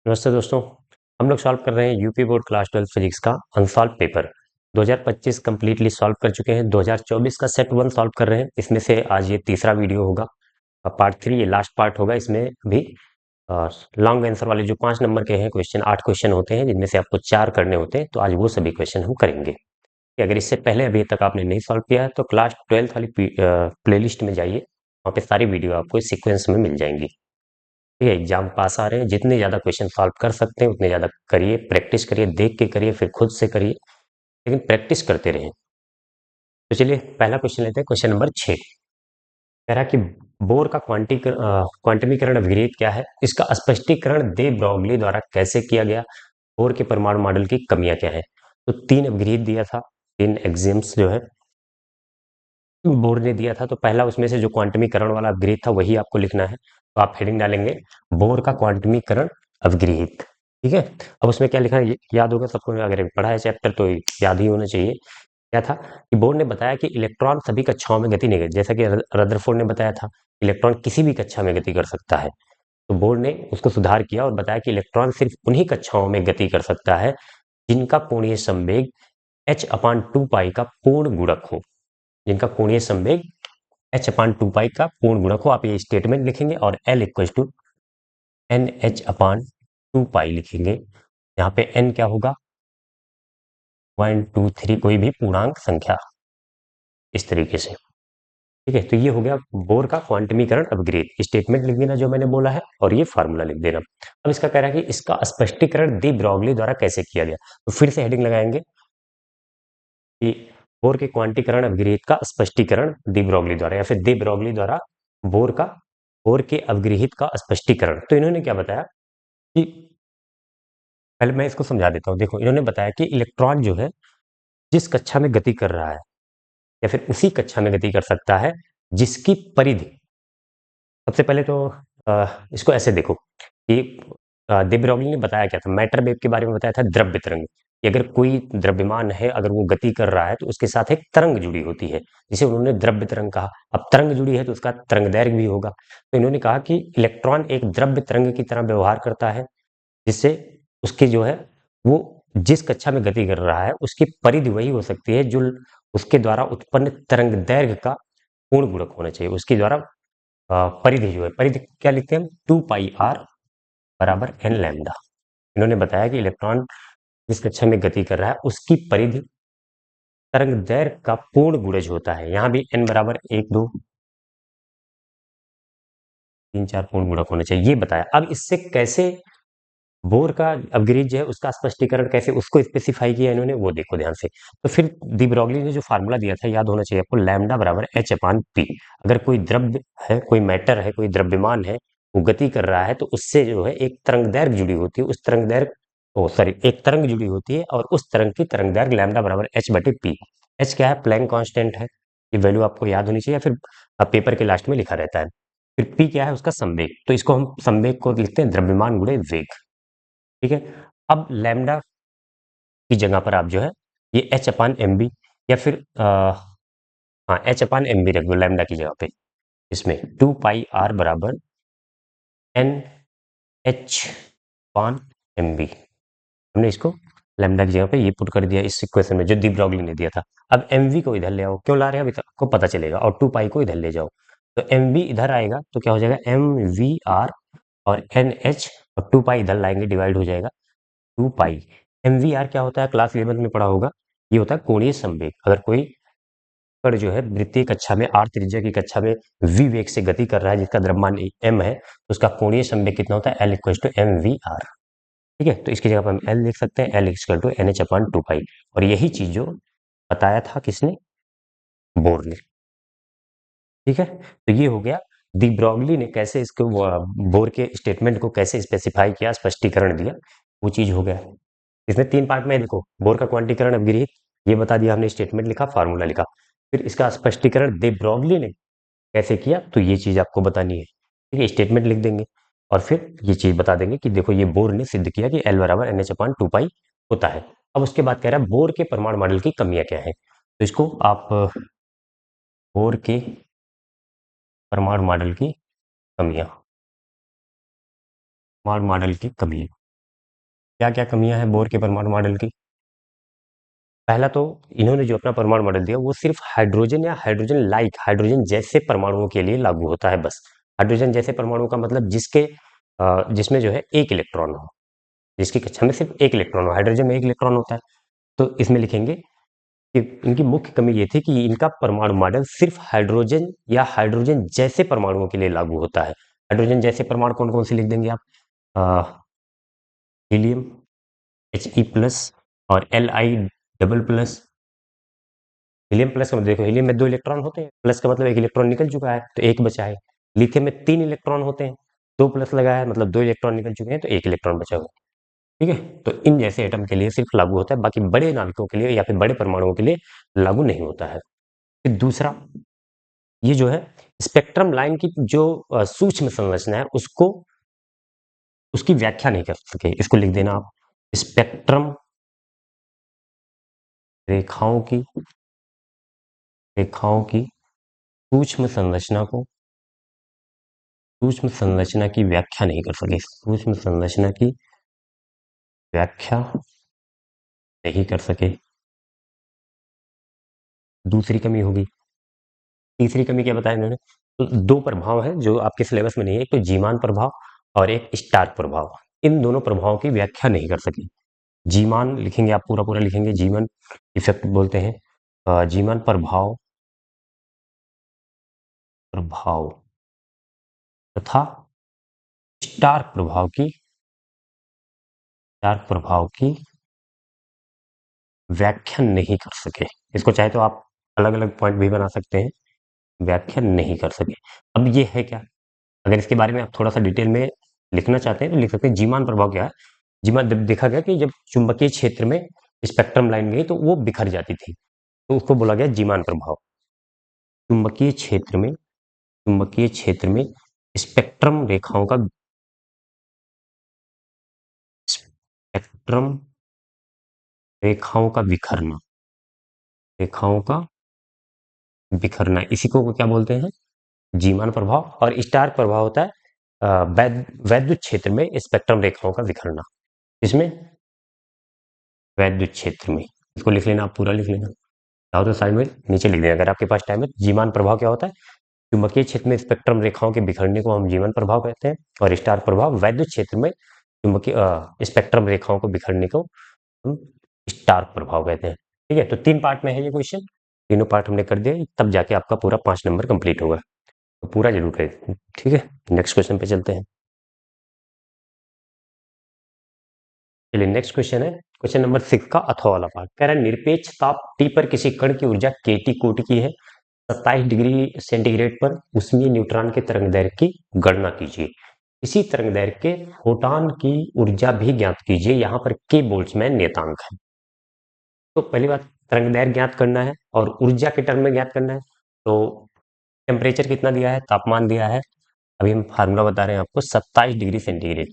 नमस्ते दोस्तों। हम लोग सॉल्व कर रहे हैं यूपी बोर्ड क्लास 12 फिजिक्स का अनसॉल्व पेपर 2025 कंप्लीटली सॉल्व कर चुके हैं। 2024 का सेट 1 सॉल्व कर रहे हैं। इसमें से आज ये तीसरा वीडियो होगा। पार्ट 3 ये लास्ट पार्ट होगा। इसमें भी लॉन्ग आंसर वाले जो 5 नंबर के हैं क्वेश्चन, 8 क्वेश्चन होते हैं जिनमें से आपको 4 करने होते हैं। तो आज वो सभी क्वेश्चन हम करेंगे। कि अगर इससे पहले अभी तक आपने नहीं सॉल्व किया है तो क्लास 12 वाली प्लेलिस्ट में जाइए। वहाँ पे सारी वीडियो आपको सीक्वेंस में मिल जाएंगी। ठीक है, एग्जाम पास आ रहे हैं, जितने ज़्यादा क्वेश्चन सॉल्व कर सकते हैं उतने ज़्यादा करिए, प्रैक्टिस करिए, देख के करिए, फिर खुद से करिए, लेकिन प्रैक्टिस करते रहें। तो चलिए पहला क्वेश्चन लेते हैं। क्वेश्चन नंबर 6 कह रहा है कि बोर का क्वांटमीकरण अपग्रेड क्या है, इसका स्पष्टीकरण दे ब्रॉगली द्वारा कैसे किया गया, बोर के परमाणु मॉडल की कमियां क्या है। तो 3 अपग्रेड दिया था, 3 एग्जाम्स जो है बोर ने दिया था। तो पहला उसमें से जो क्वांटमीकरण वाला अपग्रेड था वही आपको लिखना है। तो आप हेडिंग डालेंगे बोर का क्वांटमीकरण अपग्रेड। ठीक है, अब उसमें क्या लिखा है याद होगा सबको, अगर पढ़ा है चैप्टर तो याद ही होना चाहिए। क्या था कि बोर ने बताया कि इलेक्ट्रॉन सभी कक्षाओं में गति नहीं कर, जैसा कि रदरफोर्ड ने बताया था इलेक्ट्रॉन किसी भी कक्षा में गति कर सकता है। तो बोर ने उसको सुधार किया और बताया कि इलेक्ट्रॉन सिर्फ उन्हीं कक्षाओं में गति कर सकता है जिनका कोणीय संवेग h/2 पाई का पूर्ण गुणक हो। जिनका कोणीय संवेग h/2 पाई का पूर्ण गुणक हो। आप ये स्टेटमेंट लिखेंगे और L इक्वल टू NH/2 पाई लिखेंगे। यहाँ पे N क्या होगा, 1 2 3 कोई भी पूर्णांक संख्या, इस तरीके से। ठीक है, तो ये हो गया बोर का क्वांटमीकरण अपग्रेड। स्टेटमेंट लिख देना जो मैंने बोला है और ये फार्मूला लिख देना। अब इसका कह रहा है कि इसका स्पष्टीकरण दी ब्रॉगली द्वारा कैसे किया गया। तो फिर से हेडिंग लगाएंगे कि बोर के क्वांटीकरण अपग्रहित का स्पष्टीकरण दी ब्रॉगली द्वारा, या फिर दी ब्रॉगली द्वारा बोर के अपग्रहित का स्पष्टीकरण। तो इन्होंने क्या बताया कि पहले मैं इसको समझा देता हूँ। देखो, इन्होंने बताया कि इलेक्ट्रॉन जो है जिस कक्षा में गति कर रहा है या फिर उसी कक्षा में गति कर सकता है जिसकी परिधि, सबसे पहले तो इसको ऐसे देखो कि दे ब्रॉगली ने बताया क्या था, मैटर वेव के बारे में बताया था, द्रव्य तरंग। कि अगर कोई द्रव्यमान है, अगर वो गति कर रहा है तो उसके साथ एक तरंग जुड़ी होती है, जिसे उन्होंने द्रव्य तरंग कहा। अब तरंग जुड़ी है तो उसका तरंग दैर्घ्य भी होगा। तो इन्होंने कहा कि इलेक्ट्रॉन एक द्रव्य तरंग की तरह व्यवहार करता है, जिससे उसकी जो है वो जिस कक्षा में गति कर रहा है उसकी परिधि वही हो सकती है जो उसके द्वारा उत्पन्न तरंग दैर्घ्य का पूर्ण गुणक होना चाहिए। उसके द्वारा परिधि जो है, परिधि क्या लिखते हैं हम, 2 पाई r बराबर n लैम्डा। इन्होंने बताया कि इलेक्ट्रॉन जिस कक्षा में गति कर रहा है उसकी परिधि तरंग दैर्घ्य का पूर्ण गुणज होता है। यहाँ भी n बराबर 1 2 3 4 पूर्ण गुणक होना चाहिए, ये बताया। अब इससे कैसे बोर का अपग्रेड जो है उसका स्पष्टीकरण कैसे उसको स्पेसिफाई किया इन्होंने, वो देखो ध्यान से। तो फिर दी ब्रॉगली ने जो फार्मूला दिया था याद होना चाहिए आपको, लैम्डा बराबर h/p। अगर कोई द्रव्य है, कोई मैटर है, कोई द्रव्यमान है, वो गति कर रहा है तो उससे जो है एक तरंग दैर्घ्य जुड़ी होती है। उस तरंग दैर्घ्य ओ सॉरी एक तरंग जुड़ी होती है और उस तरंग की तरंग दैर्घ्य लैम्डा बराबर h/p। h क्या है, प्लैंक कांस्टेंट है। ये वैल्यू आपको याद होनी चाहिए, या फिर पेपर के लास्ट में लिखा रहता है। फिर p क्या है, उसका संवेग। तो इसको हम संवेग को लिखते हैं द्रव्यमान गुणे वेग। ठीक है, अब लैम्डा की जगह पर आप जो है ये h/mb, या फिर हाँ h/mb रख दो लैम्डा की जगह पे। इसमें 2 पाई r बराबर n h/mb, हमने इसको लैम्डा की जगह पे ये पुट कर दिया इस इक्वेशन में जो दी ब्रॉगली ने दिया था। अब mv को इधर ले आओ, क्यों ला रहे हैं अभी तक आपको पता चलेगा, और 2 पाई को इधर ले जाओ। तो mv इधर आएगा तो क्या हो जाएगा, mvr और nh, और 2 पाई इधर लाएंगे डिवाइड हो जाएगा 2 पाई। एमवीआर क्या होता है, क्लास 11 में पढ़ा होगा, ये होता है कोणीय संवेग। अगर कोई कण जो है वृत्तीय कक्षा में, आर त्रिज्या की कक्षा में v वेग से गति कर रहा है जिसका द्रव्यमान m है, तो उसका कोणीय संवेग कितना होता है, L equal to M V R. ठीक है, तो इसकी जगह पर हम L लिख सकते हैं, L इक्वल टू NH/2 पाई। और यही चीज जो बताया था किसने, बोर ने। ठीक है, तो ये हो गया दी ब्रॉगली ने कैसे इसको बोर के स्टेटमेंट को कैसे स्पेसिफाई किया, स्पष्टीकरण दिया, वो चीज हो गया। इसमें 3 पार्ट में है, देखो बोर का क्वांटीकरण अपग्रहित ये बता दिया हमने, स्टेटमेंट लिखा, फार्मूला लिखा। फिर इसका स्पष्टीकरण दे ब्रॉगली ने कैसे किया, तो ये चीज आपको बतानी है। ठीक है, स्टेटमेंट लिख देंगे और फिर ये चीज बता देंगे कि देखो ये बोर ने सिद्ध किया कि L बराबर NH/2 पाई होता है। अब उसके बाद कह रहा है बोर के परमाणु मॉडल की कमियां क्या है। तो इसको आप बोर के परमाणु मॉडल की कमियां, परमाणु मॉडल की कमी। क्या क्या कमियां हैं बोर के परमाणु मॉडल की? पहला तो इन्होंने जो अपना परमाणु मॉडल दिया वो सिर्फ हाइड्रोजन या हाइड्रोजन लाइक हाइड्रोजन जैसे परमाणुओं के लिए लागू होता है बस। हाइड्रोजन जैसे परमाणु का मतलब जिसमें जो है एक इलेक्ट्रॉन हो, जिसकी कक्षा में सिर्फ एक इलेक्ट्रॉन हो। हाइड्रोजन में एक इलेक्ट्रॉन होता है। तो इसमें लिखेंगे कि इनकी मुख्य कमी ये थी कि इनका परमाणु मॉडल सिर्फ हाइड्रोजन या हाइड्रोजन जैसे परमाणुओं के लिए लागू होता है। हाइड्रोजन जैसे परमाणु कौन कौन से लिख देंगे आप? हीलियम, He+ और Li++। हीलियम प्लस का मतलब देखो, हीलियम में 2 इलेक्ट्रॉन होते हैं, प्लस का मतलब एक इलेक्ट्रॉन निकल चुका है तो एक बचा है। लिथियम में 3 इलेक्ट्रॉन होते हैं, 2 प्लस लगा है मतलब 2 इलेक्ट्रॉन निकल चुके हैं तो एक इलेक्ट्रॉन बचा हुआ है। ठीक है, तो इन जैसे एटम के लिए सिर्फ लागू होता है, बाकी बड़े नाभिकों के लिए या फिर बड़े परमाणुओं के लिए लागू नहीं होता है। फिर दूसरा, ये जो है स्पेक्ट्रम लाइन की जो सूक्ष्म संरचना है उसकी व्याख्या नहीं कर सके। इसको लिख देना आप, स्पेक्ट्रम रेखाओं की सूक्ष्म संरचना की व्याख्या नहीं कर सके। सूक्ष्म संरचना की व्याख्या नहीं कर सके। दूसरी कमी होगी। तीसरी कमी क्या बताया इन्होंने? तो 2 प्रभाव हैं जो आपके सिलेबस में नहीं है, एक तो जीमान प्रभाव और एक स्टार्क प्रभाव। इन दोनों प्रभावों की व्याख्या नहीं कर सके। जीमान लिखेंगे आप, पूरा पूरा लिखेंगे, जीवन इफेक्ट बोलते हैं। जीवन प्रभाव प्रभाव तथा स्टार्क प्रभाव की व्याख्या नहीं कर सके। इसको चाहे तो आप अलग अलग पॉइंट भी बना सकते हैं, व्याख्या नहीं कर सके। अब ये है क्या? अगर इसके बारे में आप थोड़ा सा डिटेल में लिखना चाहते हैं तो लिख सकते हैं। जीमान प्रभाव क्या है? जीमान जब देखा गया कि जब चुंबकीय क्षेत्र में स्पेक्ट्रम लाइन गई तो वो बिखर जाती थी, तो उसको बोला गया जीमान प्रभाव। चुंबकीय क्षेत्र में स्पेक्ट्रम स्पेक्ट्रम रेखाओं का बिखरना रेखाओं का बिखरना, इसी को क्या बोलते हैं? जीमान प्रभाव। और स्टार्क प्रभाव होता है वैद्युत क्षेत्र में स्पेक्ट्रम रेखाओं का बिखरना। इसमें वैद्युत क्षेत्र में, इसको लिख लेना, आप पूरा लिख लेना, चाहो तो साइड में नीचे लिख देना अगर आपके पास टाइम है। जीमान प्रभाव क्या होता है? चुंबकीय क्षेत्र में स्पेक्ट्रम रेखाओं के बिखरने को हम जीवन प्रभाव कहते हैं, और स्टार प्रभाव वैद्युत क्षेत्र में चुंबकीय स्पेक्ट्रम रेखाओं को बिखरने को हम स्टार प्रभाव कहते हैं। ठीक है, तो 3 पार्ट में है ये क्वेश्चन, तीनों पार्ट हमने कर दिए, तब जाके आपका पूरा 5 नंबर कंप्लीट होगा, तो पूरा जरूर करें। ठीक है, नेक्स्ट क्वेश्चन पे चलते हैं। चलिए, नेक्स्ट क्वेश्चन है क्वेश्चन नंबर 6 का अथवा वाला पार्ट। कह रहा है निरपेक्ष ताप T पर किसी कण की ऊर्जा kT कोटि की है, 27 डिग्री सेंटीग्रेड पर उष्मीय न्यूट्रॉन के तरंगदैर्घ्य की गणना कीजिए। इसी तरंगदैर्घ्य के फोटॉन की ऊर्जा भी ज्ञात कीजिए। यहाँ पर के बोल्ट्जमैन नियतांक है। तो पहली बात, तरंगदैर्घ्य ज्ञात करना है और ऊर्जा के टर्म में ज्ञात करना है। तो टेम्परेचर कितना दिया है, तापमान दिया है, अभी हम फार्मूला बता रहे हैं आपको, 27 डिग्री सेंटीग्रेड।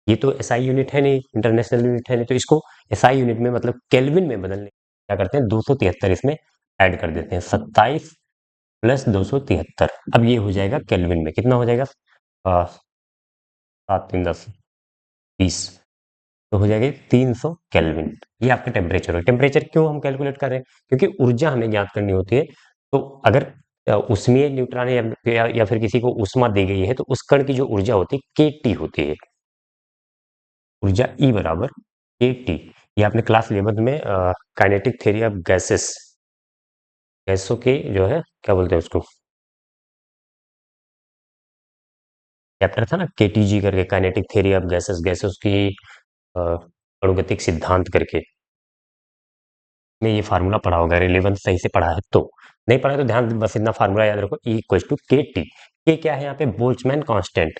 ये तो एसआई यूनिट है नहीं, इंटरनेशनल यूनिट है नहीं, तो इसको एसआई यूनिट में मतलब केल्विन में बदलने क्या करते हैं, 273 इसमें ऐड कर देते हैं। 27 प्लस 273, अब ये हो जाएगा केल्विन में, कितना हो जाएगा? 7 3 10 20, तो हो जाएगा 300 केल्विन। ये आपका टेम्परेचर है। टेम्परेचर क्यों हम कैलकुलेट कर रहे हैं? क्योंकि ऊर्जा हमें ज्ञात करनी होती है। तो अगर उष्मीय न्यूट्रॉन या फिर किसी को ऊष्मा दी गई है तो उस कण की जो ऊर्जा होती है kT होती है। ऊर्जा E बराबर kT। ये आपने क्लास 11 में काइनेटिक थ्योरी ऑफ गैसों के जो है क्या बोलते हैं उसको, चैप्टर था ना केटीजी करके, काइनेटिक थ्योरी ऑफ गैसेस की अणुगतिक सिद्धांत करके, में ये फार्मूला पढ़ा होगा, रिलेवेंस सही से पढ़ा है तो। नहीं पढ़ा है तो ध्यान बस इतना फार्मूला याद रखो, E इक्वल टू के टी। के क्या है यहाँ पे? Boltzmann constant.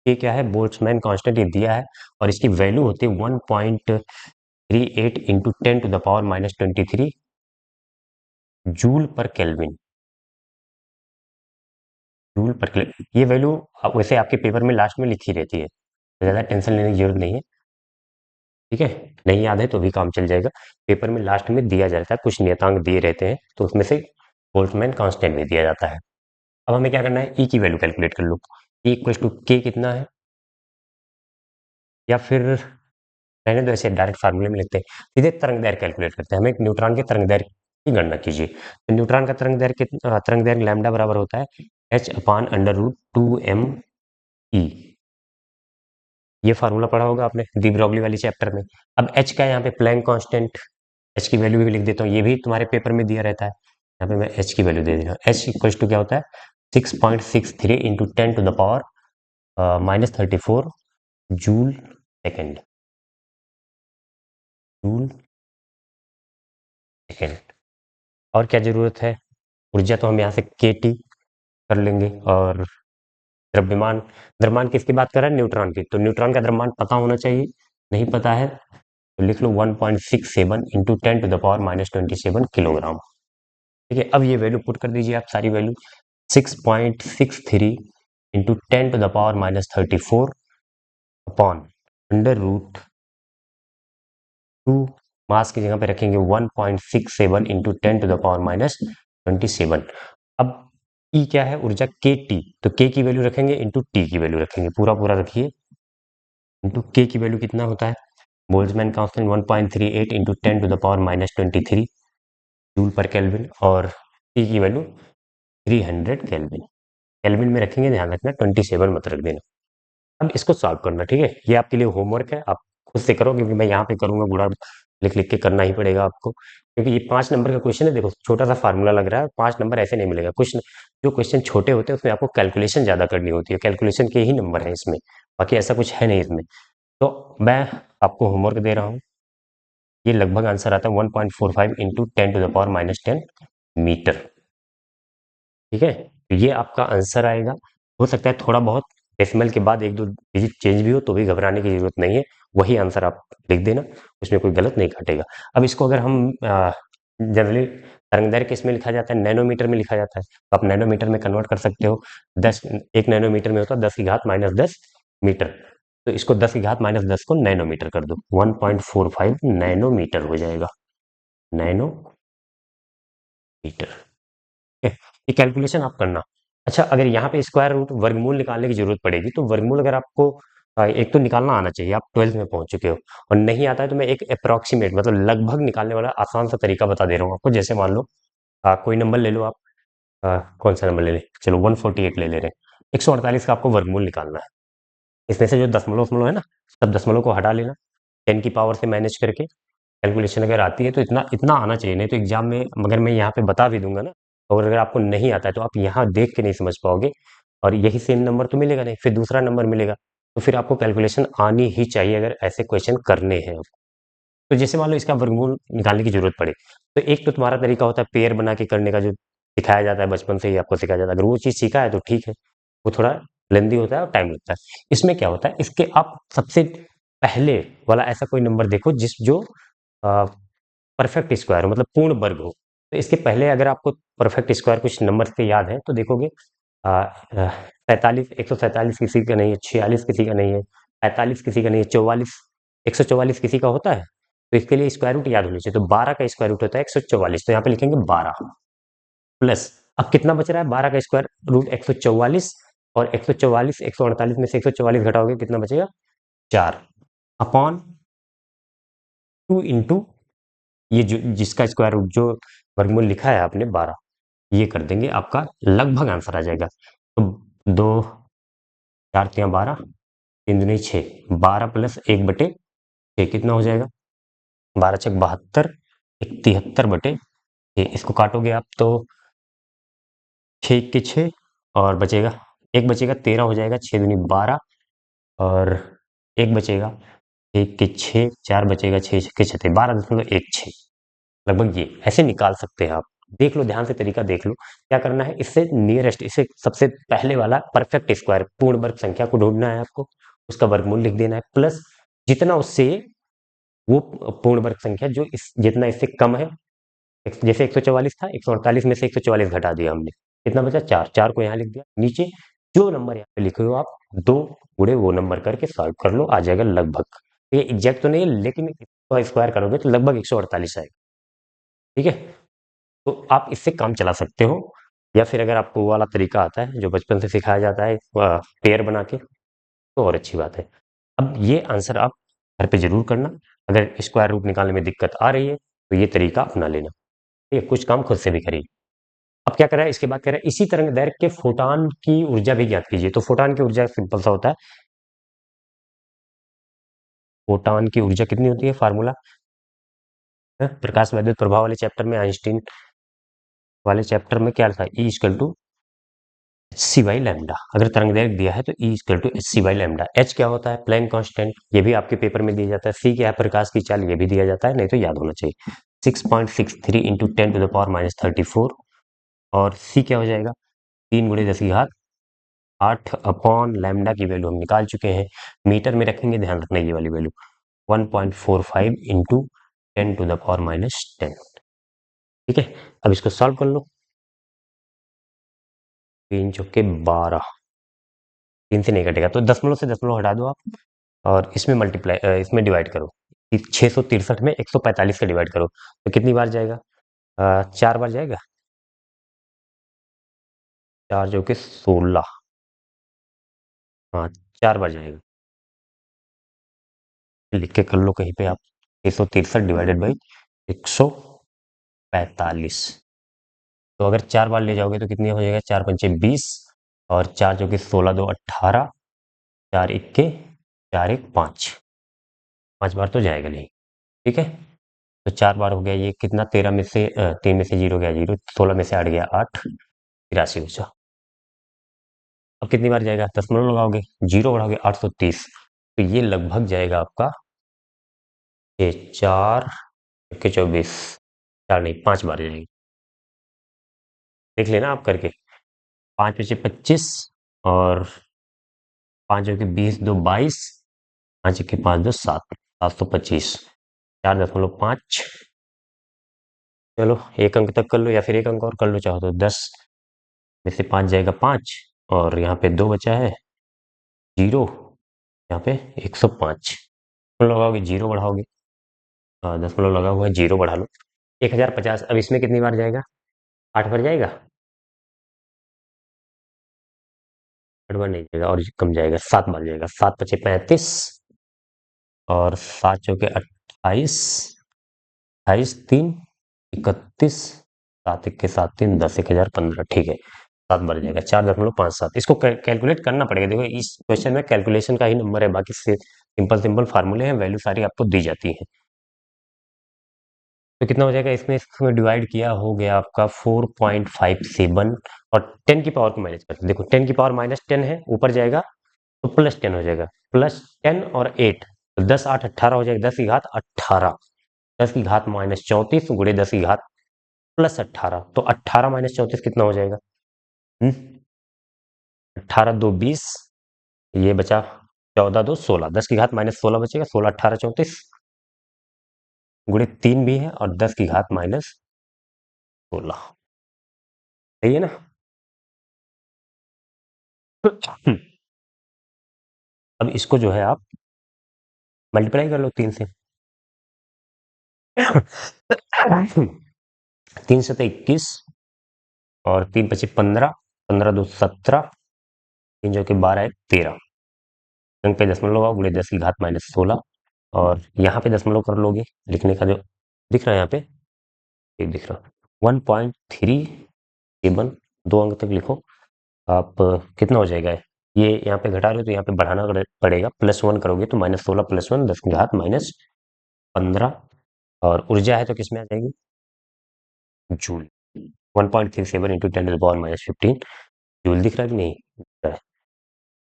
के क्या है? बोल्ट्जमैन कांस्टेंट, ये दिया है और इसकी वैल्यू होती है 1.38 इंटू 10⁻⁻23 जूल पर केल्विन। ये वैल्यू वैसे आपके पेपर में लास्ट में लिखी रहती है, तो ज़्यादा टेंशन लेने की जरूरत नहीं है। ठीक है, नहीं याद है तो भी काम चल जाएगा। पेपर में लास्ट में दिया जाता है, कुछ नियतांक दिए रहते हैं तो उसमें से बोल्ट्जमैन कांस्टेंट भी दिया जाता है। अब हमें क्या करना है, ई की वैल्यू कैलकुलेट कर लो। ई इक्वल टू के कितना है, या फिर रहने दो, ऐसे डायरेक्ट फार्मूले में लिखते हैं, सीधे तरंग दैर्घ्य कैलकुलेट करते हैं। हमें एक न्यूट्रॉन के तरंग दैर्घ्य की गणना कीजिए। तो न्यूट्रॉन का तरंग दैर्घ्य लैम्डा बराबर होता है h/√2m e। ये फार्मूला पढ़ा होगा आपने डी ब्रॉगली वाली चैप्टर में। अब h का यहाँ पे प्लैंक कांस्टेंट, h की वैल्यू भी लिख देता हूँ, ये भी तुम्हारे पेपर में दिया रहता है। यहाँ पे मैं h की वैल्यू दे दे रहा हूँ। h इक्वल टू क्या होता है 6.63 into 10⁻³ -34 joule second, joule second. और क्या जरूरत है, ऊर्जा तो हम यहाँ से kT कर लेंगे। और द्रव्यमान, द्रव्यमान किसकी बात कर रहा है, न्यूट्रॉन की, तो न्यूट्रॉन का द्रव्यमान पता होना चाहिए। नहीं पता है तो लिख लो 1.67 इंटू 10⁻⁻27 किलोग्राम। ठीक है, अब ये वैल्यू पुट कर दीजिए आप सारी वैल्यू। 6.63 इंटू 10⁻⁻34 अपॉन √2, मास की जगह पे रखेंगे 1.67 इंटू 10⁻⁻27। अब ई क्या है, ऊर्जा के टी, तो के की वैल्यू रखेंगे इंटू टी की वैल्यू रखेंगे, पूरा पूरा रखिए। इंटू के की वैल्यू कितना होता है, बोल्ट्जमैन कांस्टेंट 1.38 इंटू 10⁻⁻23 जूल पर केल्विन। और टी की वैल्यू 300 केल्विन, केल्विन में रखेंगे, ध्यान रखना 27 मत रख देना। अब इसको सॉल्व करना, ठीक है, ये आपके लिए होमवर्क है, आप खुद से करो, क्योंकि मैं यहाँ पे करूंगा, गुणा लिख लिख के करना ही पड़ेगा आपको, क्योंकि ये 5 नंबर का क्वेश्चन है। देखो छोटा सा फार्मूला लग रहा है, 5 नंबर ऐसे नहीं मिलेगा। कुछ जो क्वेश्चन छोटे होते हैं उसमें आपको कैलकुलेशन ज्यादा करनी होती है, कैलकुलेशन के ही नंबर है इसमें, बाकी ऐसा कुछ है नहीं इसमें। तो मैं आपको होमवर्क दे रहा हूँ, ये लगभग आंसर आता है 1.45 इंटू 10⁻⁻10 मीटर। ठीक है, तो ये आपका आंसर आएगा। हो सकता है थोड़ा बहुत डेसिमल के बाद एक दो डिजिट चेंज भी हो, तो भी घबराने की जरूरत नहीं है, वही आंसर आप लिख देना, उसमें कोई गलत नहीं काटेगा। अब इसको अगर हम जनरली तरंगदैर्घ्य किस में लिखा जाता है, नैनोमीटर में लिखा जाता है, तो आप नैनोमीटर में कन्वर्ट कर सकते हो। 10, 1 नैनोमीटर में होता है 10⁻−10 मीटर, तो इसको 10⁻−10 को नैनोमीटर कर दो, 1.45 नैनोमीटर हो जाएगा, नैनोमीटर। ये कैलकुलेशन आप करना। अच्छा, अगर यहाँ पे स्क्वायर रूट वर्गमूल निकालने की जरूरत पड़ेगी, तो वर्गमूल अगर आपको एक तो निकालना आना चाहिए, आप 12th में पहुंच चुके हो, और नहीं आता है तो मैं एक अप्रोक्सीमेट मतलब लगभग निकालने वाला आसान सा तरीका बता दे रहा हूँ आपको। जैसे मान लो कोई नंबर ले लो आप, कौन सा नंबर ले लें, चलो 148 ले ले रहे हैं, 148 का आपको वर्गमूल निकालना है। इसमें से जो दशमलव दशमलव है ना, सब दशमलव को हटा लेना, 10 की पावर से मैनेज करके कैलकुलेशन अगर आती है तो इतना इतना आना चाहिए, नहीं तो एग्जाम में मगर मैं यहाँ पे बता भी दूंगा ना, और अगर आपको नहीं आता है तो आप यहाँ देख के नहीं समझ पाओगे, और यही सेम नंबर तो मिलेगा नहीं, फिर दूसरा नंबर मिलेगा। तो फिर आपको कैलकुलेशन आनी ही चाहिए अगर ऐसे क्वेश्चन करने हैं। तो जैसे मान लो इसका वर्गमूल निकालने की जरूरत पड़े, तो एक तो तुम्हारा तरीका होता है पेयर बना के करने का, जो सिखाया जाता है बचपन से ही आपको सिखाया जाता है, अगर वो चीज सीखा है तो ठीक है, वो थोड़ा लेंदी होता है और टाइम लगता है। इसमें क्या होता है, इसके आप सबसे पहले वाला ऐसा कोई नंबर देखो जिस जो परफेक्ट स्क्वायर हो, मतलब पूर्ण वर्ग हो। तो इसके पहले अगर आपको परफेक्ट स्क्वायर कुछ नंबर से याद है तो देखोगे, 147 किसी का नहीं है, 46 किसी का नहीं है, 45 किसी का नहीं है, 44, 144 किसी का होता है, तो इसके लिए स्क्वायर रूट याद होनी चाहिए। तो 12 का स्क्वायर रूट होता है 144, तो यहाँ पे लिखेंगे 12 प्लस, अब कितना बच रहा है, 12 का स्क्वायर रूट 144, और 144 148 में से 144 घटाओगे कितना बचेगा, 4 अपॉन 2 इंटू ये जो जिसका स्क्वायर रूट जो वर्गमूल लिखा है आपने 12, ये कर देंगे, आपका लगभग आंसर आ जाएगा। तो 2 4 3 12, 3 दूनी 6, 12 प्लस 1/6 कितना हो जाएगा, 12 छक 72, 73/6, इसको काटोगे आप तो 6 के 6, और बचेगा एक बचेगा 13 हो जाएगा, 6 दूनी 12, और एक बचेगा 1 के 6, 4 बचेगा, 6 के 6 12.16, लगभग ये ऐसे निकाल सकते हैं आप। देख लो ध्यान से, तरीका देख लो क्या करना है, इससे नियरेस्ट, इससे सबसे पहले वाला परफेक्ट स्क्वायर पूर्ण वर्ग संख्या को ढूंढना है आपको, उसका वर्गमूल लिख देना है, प्लस जितना उससे वो पूर्ण वर्ग संख्या जो इस जितना इससे कम है, जैसे 144 था, 148 में से 144 घटा दिया हमने, कितना बचा, 4, 4 को यहाँ लिख दिया, नीचे जो नंबर यहाँ पे लिखे हो आप 2 गुणे वो नंबर करके सॉल्व कर लो, आ जाएगा लगभग। ये एग्जैक्ट तो नहीं है, लेकिन इसको स्क्वायर करोगे तो लगभग 148 आएगा। ठीक है, तो आप इससे काम चला सकते हो, या फिर अगर आपको वो वाला तरीका आता है जो बचपन से सिखाया जाता है पेयर बना के, तो और अच्छी बात है। अब ये आंसर आप घर पे जरूर करना। अगर स्क्वायर रूट निकालने में दिक्कत आ रही है तो ये तरीका अपना लेना। ठीक है, कुछ काम खुद से भी करिए। अब क्या कर रहा है, इसके बाद कह रहा है इसी तरंग दैर्घ्य के फोटान की ऊर्जा भी ज्ञात कीजिए। तो फोटान की ऊर्जा सिंपल सा होता है, फोटान की ऊर्जा कितनी होती है, फार्मूला प्रकाश वैद्युत प्रभाव वाले चैप्टर में, आइंस्टीन वाले चैप्टर में क्या था, E equal to H C by lambda. अगर तरंग दैर्घ्य दिया है तो E equal to H C by lambda. H क्या होता है, प्लैंक कांस्टेंट, ये भी आपके पेपर में दिया जाता है। सी क्या है, प्रकाश की चाल, ये भी दिया जाता है, नहीं तो याद होना चाहिए। 6.63 इंटू 10⁻⁻34। और सी क्या हो जाएगा, 3 × 10⁻8 अपॉन लैम्डा की वैल्यू हम निकाल चुके हैं। मीटर में रखेंगे, ध्यान रखना ये वाली वैल्यू 1.45 इंटू 10⁻10। ठीक है, अब इसको सॉल्व कर लो। 3 चौके 12, 3 से नहीं कटेगा तो दशमलव से दशमलव हटा दो आप, और इसमें मल्टीप्लाई, इसमें डिवाइड करो। 663 में 145 का डिवाइड करो तो कितनी बार जाएगा, 4 बार जाएगा। 4 चौके 16, हाँ 4 बार जाएगा। लिख के कर लो कहीं पे आप, 663 डिवाइडेड बाई 145। तो अगर 4 बार ले जाओगे तो कितनी हो जाएगा, 4 पंचे 20, और 4 चौके 16, 2 18, 4 इक्के 4 1 5, 5 बार तो जाएगा नहीं। ठीक है, तो 4 बार हो गया, ये कितना 13 में से 3 में से 0 गया 0, 16 में से 8 गया 8, 83 बचा। अब कितनी बार जाएगा, दशमलव लगाओगे, 0 बढ़ाओगे 830, तो ये लगभग जाएगा आपका 4 के 24, 4 नहीं 5 बार जाएगी। देख लेना आप करके, 5 बचे 25, और 5 के 20, 2 22, 5 के 5 2 7, 725, 4.5। चलो एक अंक तक कर लो, या फिर एक अंक और कर लो चाहो तो, 10 में से 5 जाएगा 5, और यहाँ पे 2 बचा है 0, यहाँ पे 105 लगाओगे, 0 बढ़ाओगे, दशमलव लगा हुआ है, 0 बढ़ा लो, 1050। अब इसमें कितनी बार जाएगा, 8 बार जाएगा, 8 बार नहीं जाएगा, और कम जाएगा, 7 बार जाएगा। 7 बचे 35, और 7 चौके 28, 28 3 31, 7 इक्के 7 3 10, 1015, ठीक है 7 बार जाएगा, 4.57। इसको कैलकुलेट करना पड़ेगा। देखो इस क्वेश्चन में कैलकुलेशन का ही नंबर है, बाकी से सिंपल सिंपल फार्मूले हैं, वैल्यू सारी आपको दी जाती है। तो कितना हो जाएगा, इसमें डिवाइड किया हो गया आपका 4.57, और 10 की पावर को माइनस करते, देखो 10 की पावर -10 है, ऊपर जाएगा तो +10 हो जाएगा, +10 और 8, तो 10 8 18 हो जाएगा, 10 की घात 18, 10 की घात -34 गुणे 10 की घात +18, तो 18 -34 कितना हो जाएगा, 18 2 20, ये बचा 14 2 16, 10 की घात -16 बचेगा, 16 18 34 गुणे 3 भी है, और 10 की घात -16, सही है ना। अब इसको जो है आप मल्टीप्लाई कर लो 3 से। 3 से 21, और 3 पचे 15, 15 2 17, 3 जो कि 12 है 13, अंक पे दशमलव लगाओ, गुणे 10 की घात -16, और यहाँ पे दशमलव कर लोगे, लिखने का जो दिख रहा है यहाँ पे, ये दिख रहा 1.37, 2 अंक तक लिखो आप। कितना हो जाएगा, ये यहाँ पे घटा रहे हो तो यहाँ पे बढ़ाना पड़ेगा, +1 करोगे तो -16 +1 10 की घात -15, और ऊर्जा है तो किसमें आ जाएगी, जूल। 1.37 इंटू 10⁻⁻15 जूल, दिख रहा है कि नहीं दिख रहा है।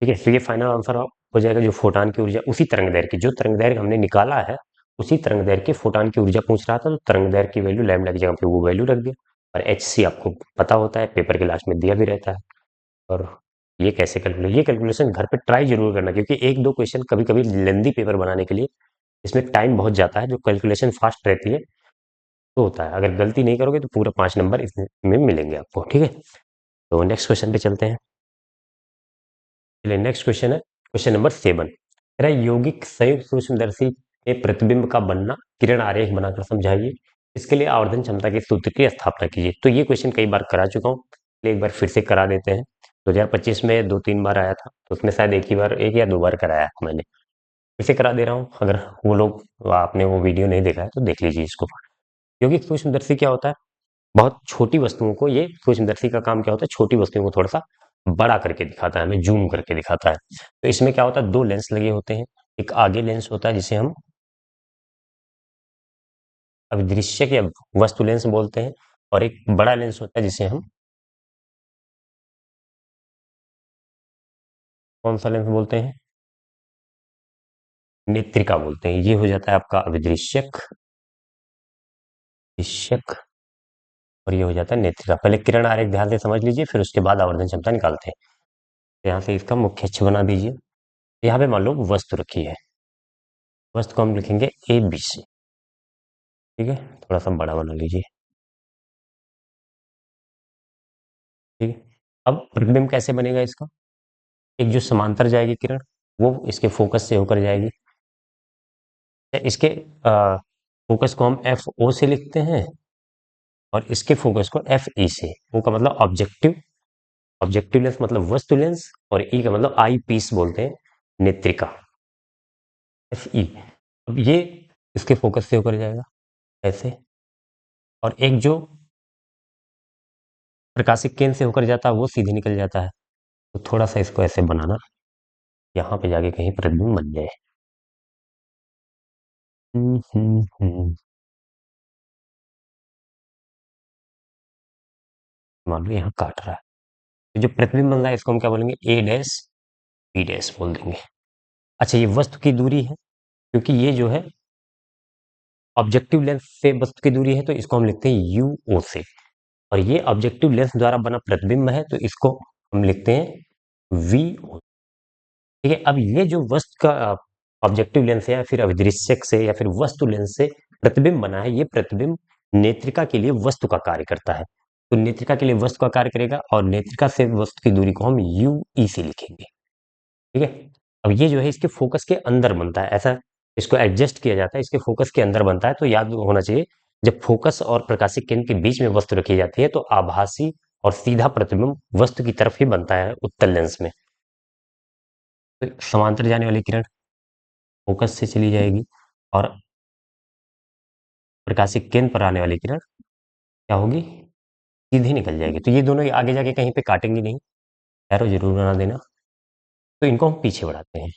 ठीक है, तो ये फाइनल आंसर हो जाएगा, जो फोटान की ऊर्जा उसी तरंग दैर्घ्य की, जो तरंग दैर्घ्य हमने निकाला है उसी तरंग दैर्घ्य की फोटान की ऊर्जा पूछ रहा था, तो तरंग दैर्घ्य की वैल्यू लैम्डा की जगह पे वो वैल्यू रख दिया। और एच सी आपको पता होता है, पेपर के लास्ट में दिया भी रहता है। और ये कैसे कैलकुलेट, ये कैलकुलेशन घर पे ट्राई जरूर करना, क्योंकि एक दो क्वेश्चन कभी कभी लेंदी पेपर बनाने के लिए इसमें टाइम बहुत जाता है, जो कैलकुलेशन फास्ट रहती है तो होता है। अगर गलती नहीं करोगे तो पूरा 5 नंबर इसमें मिलेंगे आपको। ठीक है, तो नेक्स्ट क्वेश्चन पे चलते हैं। चलिए नेक्स्ट क्वेश्चन है क्वेश्चन नंबर 7। कह रहा है यौगिक संयुक्त सूक्ष्मदर्शी के प्रतिबिंब का बनना किरण आरेख बनाकर समझाइए। इसके लिए आवर्धन क्षमता के सूत्र की स्थापना कीजिए। तो ये क्वेश्चन कई बार करा चुका हूँ, एक बार फिर से करा देते हैं। 2025 में 2-3 बार आया था, तो उसमें शायद एक ही बार, एक या दो बार कराया था मैंने। इसे करा दे रहा हूँ, अगर वो लोग आपने वो वीडियो नहीं देखा है तो देख लीजिए इसको। क्योंकि सूक्ष्मदर्शी क्या होता है, बहुत छोटी वस्तुओं को, ये सूक्ष्मदर्शी का काम क्या होता है, छोटी वस्तुओं को थोड़ा सा बड़ा करके दिखाता है, हमें जूम करके दिखाता है। तो इसमें क्या होता है, दो लेंस लगे होते हैं। एक आगे लेंस होता है जिसे हम अभिदृश्यक या वस्तु लेंस बोलते हैं, और एक बड़ा लेंस होता है जिसे हम कौन सा लेंस बोलते हैं, नेत्रिका बोलते हैं। ये हो जाता है आपका अभिदृश्यक, दृश्यक, और ये हो जाता है नेत्रिका। पहले किरण आरेख ध्यान से समझ लीजिए, फिर उसके बाद आवर्धन क्षमता निकालते हैं। तो यहाँ से इसका मुख्य अक्ष बना दीजिए। यहाँ पे मान लो वस्तु रखी है, वस्तु को हम लिखेंगे ए बी सी। ठीक है, थोड़ा सा बड़ा बना लीजिए। ठीक है, अब प्रतिबिंब कैसे बनेगा इसका, एक जो समांतर जाएगी किरण, वो इसके फोकस से होकर जाएगी। इसके फोकस को हम एफ ओ से लिखते हैं, और इसके फोकस को एफ ई से। ओ का मतलब ऑब्जेक्टिव, ऑब्जेक्टिव लेंस मतलब वस्तु लेंस, और ई का मतलब आई पीस बोलते हैं, नेत्रिका, एफ ई। अब ये इसके फोकस से होकर जाएगा ऐसे, और एक जो प्रकाशिक केंद्र से होकर जाता है वो सीधे निकल जाता है। तो थोड़ा सा इसको ऐसे बनाना, यहाँ पे जाके कहीं प्रतिबिंब बन जाए। मान लो यहाँ काट रहा है, तो जो प्रतिबिंब बन रहा है इसको हम क्या बोलेंगे, ए डैश बी डैश बोल देंगे। अच्छा, ये वस्तु की दूरी है, क्योंकि ये जो है ऑब्जेक्टिव लेंस से वस्तु की दूरी है, तो इसको हम लिखते हैं यू ओ से। और ये ऑब्जेक्टिव लेंस द्वारा बना प्रतिबिंब है, तो इसको हम लिखते हैं वी ओ। ठीक है, अब ये जो वस्तु का ऑब्जेक्टिव लेंस है, या फिर अभिदृश्यक से, या फिर वस्तु लेंस से प्रतिबिंब बना है, ये प्रतिबिंब नेत्रिका के लिए वस्तु का कार्य करता है। तो नेत्रिका के लिए वस्तु का कार्य करेगा, और नेत्रिका से वस्तु की दूरी को हम यू ई से लिखेंगे। ठीक है, अब ये जो है इसके फोकस के अंदर बनता है, ऐसा इसको एडजस्ट किया जाता है, इसके फोकस के अंदर बनता है। तो याद होना चाहिए, जब फोकस और प्रकाशिक केंद्र के बीच में वस्तु रखी जाती है, तो आभासी और सीधा प्रतिबिंब वस्तु की तरफ ही बनता है उत्तल लेंस में। तो समांतर जाने वाली किरण फोकस से चली जाएगी, और प्रकाशिक केंद्र पर आने वाली किरण क्या होगी, सीधी निकल जाएगी। तो ये दोनों आगे जाके कहीं पे काटेंगी नहीं, एरो जरूर बना देना। तो इनको हम पीछे बढ़ाते हैं,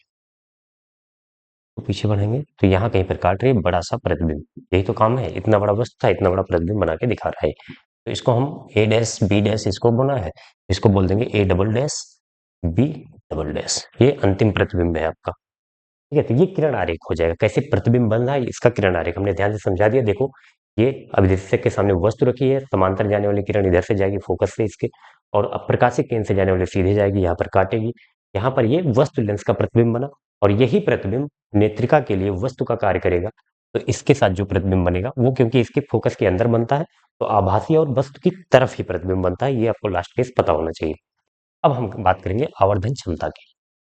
तो पीछे बढ़ेंगे तो यहाँ कहीं पर काट रही है बड़ा सा प्रतिबिंब। यही तो काम है, इतना बड़ा वस्तु था, इतना बड़ा प्रतिबिंब बना के दिखा रहा है। तो इसको हम ए डैश बी डैश इसको बना है, इसको बोल देंगे A double dash B double dash. ये अंतिम प्रतिबिंब है आपका। ठीक है, तो ये किरण आरेख हो जाएगा। कैसे प्रतिबिंब बन रहा है इसका किरण आरेख हमने ध्यान से समझा दिया। देखो, ये अभिदृश्यक के सामने वस्तु रखी है, समांतर जाने वाली किरण इधर से जाएगी फोकस से इसके, और अप्रकाशिक केंद्र से जाने वाली सीधे जाएगी, यहाँ पर काटेगी। यहाँ पर ये वस्तु लेंस का प्रतिबिंब बना, और यही प्रतिबिंब नेत्रिका के लिए वस्तु का कार्य करेगा। तो इसके साथ जो प्रतिबिंब बनेगा वो, क्योंकि इसके फोकस के अंदर बनता है, तो आभासी और वस्तु की तरफ ही प्रतिबिंब बनता है। ये आपको लास्ट केस पता होना चाहिए। अब हम बात करेंगे आवर्धन क्षमता की।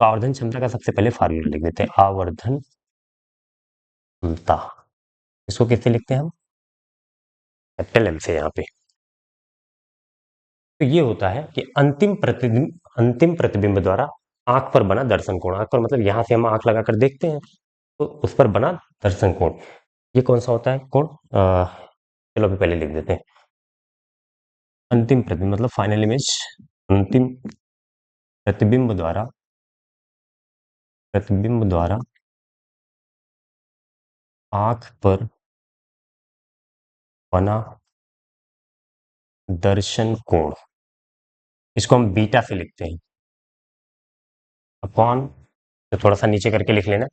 तो आवर्धन क्षमता का सबसे पहले फार्मूला लिख देते हैं, आवर्धन क्षमता। इसको कैसे लिखते हैं हम, कैपिटल एम से यहाँ पे। तो ये होता है कि अंतिम प्रतिबिंब द्वारा आंख पर बना दर्शन कोण। आंख पर मतलब यहाँ से हम आंख लगाकर देखते हैं, तो उस पर बना दर्शन कोण, ये कौन सा होता है कोण, चलो अभी पहले लिख देते हैं। अंतिम प्रतिबिंब मतलब फाइनल इमेज, अंतिम प्रतिबिंब द्वारा आंख पर बना दर्शन कोण, इसको हम बीटा से लिखते हैं, अपॉन, तो थोड़ा सा नीचे करके लिख लेना,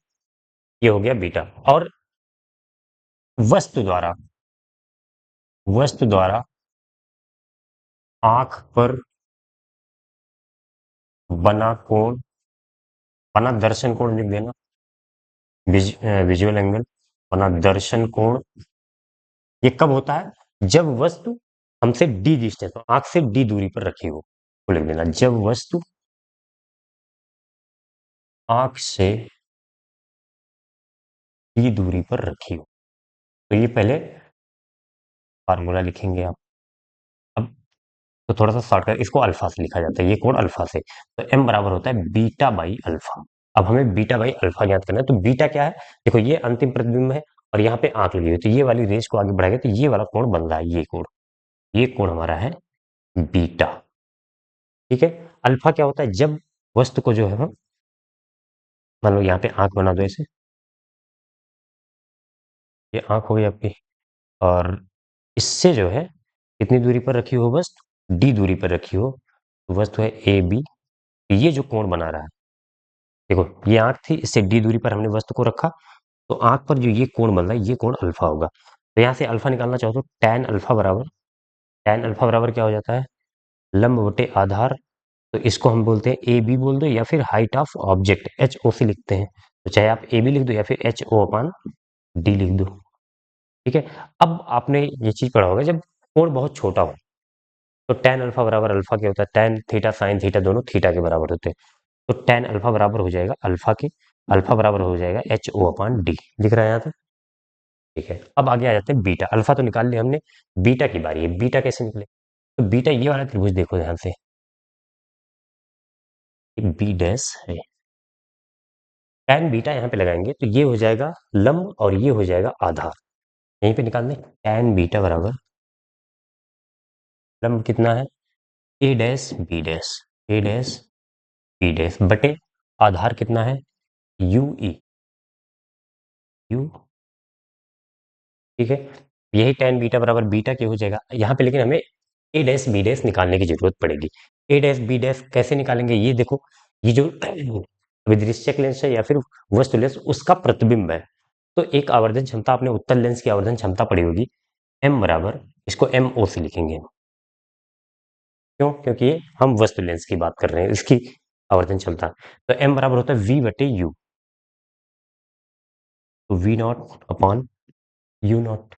ये हो गया बीटा। और वस्तु द्वारा आंख पर बना कोण, बना दर्शन कोण लिख देना, विजुअल एंगल, बना दर्शन कोण। ये कब होता है, जब वस्तु हमसे डी डिस्टेंस, आंख से डी दूरी पर रखी हो, तो लिख देना, जब वस्तु आंख से डी दूरी पर रखी हो। तो ये पहले फार्मूला लिखेंगे आप। अब तो थोड़ा सा शॉर्टकट, इसको अल्फा से लिखा जाता है, ये कोण अल्फा से। तो एम बराबर होता है बीटा बाई अल्फा। अब हमें बीटा बाई अल्फा ज्ञात करना है। तो बीटा क्या है, देखो ये अंतिम प्रतिबिंब है और यहाँ पे आंख लगी हुई है, तो ये वाली रेस को आगे बढ़ाएगा तो ये वाला कोण बन रहा है, ये कोण हमारा है बीटा। ठीक है। अल्फा क्या होता है, जब वस्तु को जो है हम, मान लो यहाँ पे आंख बना दो ऐसे, ये आंख हो गई आपकी, और इससे जो है कितनी दूरी पर रखी हो वस्तु, डी दूरी पर रखी हो, तो वस्तु है ए बी। ये जो कोण बना रहा है, देखो ये आंख थी, इससे डी दूरी पर हमने वस्तु को रखा, तो आंख पर जो ये कोण बन रहा है, ये कोण अल्फा होगा। तो यहाँ से अल्फा निकालना चाहो तो tan अल्फा बराबर क्या हो जाता है, लंब बटे आधार। तो इसको हम बोलते हैं ए बी बोल दो, या फिर height of object H O से लिखते हैं, तो चाहे आप ए बी लिख दो या फिर एच ओ अपान डी लिख दो। ठीक है। अब आपने ये चीज पढ़ा होगा, जब कोण बहुत छोटा हो तो tan अल्फा बराबर अल्फा क्या होता है, tan थीटा sin थीटा दोनों थीटा के बराबर होते हैं। तो tan अल्फा बराबर हो जाएगा अल्फा के, अल्फा बराबर हो जाएगा एच ओ अपान डी, दिख रहा है यहाँ पे। ठीक है। अब आगे आ जाते हैं बीटा। अल्फा तो निकाल लिया हमने, बीटा की बारी है। बीटा कैसे निकले, तो बीटा ये वाला त्रिभुज देखो ध्यान से, बी डैश है, tan बीटा यहाँ पे लगाएंगे तो ये हो जाएगा लंब और ये हो जाएगा आधार। यहीं पे निकाल दें, tan बीटा बराबर लंब कितना है, ए dash B dash, A dash B dash बटे आधार कितना है, यू ई, यू। ठीक है। यही tan बीटा बराबर बीटा क्या हो जाएगा यहाँ पे, लेकिन हमें ए डैश बी डैश निकालने की जरूरत पड़ेगी। ए डैश बी डैश कैसे निकालेंगे, ये देखो, ये जो विदृश्यक लेंस है या फिर वस्तु लेंस, उसका प्रतिबिंब है। तो एक आवर्धन क्षमता, आपने उत्तल लेंस की आवर्धन क्षमता पड़ी होगी, एम बराबर, इसको एम ओ से लिखेंगे। क्यों, क्योंकि ये हम वस्तु लेंस की बात कर रहे हैं, इसकी आवर्धन क्षमता। तो एम बराबर होता है वी बटे यू, तो V naught upon U naught,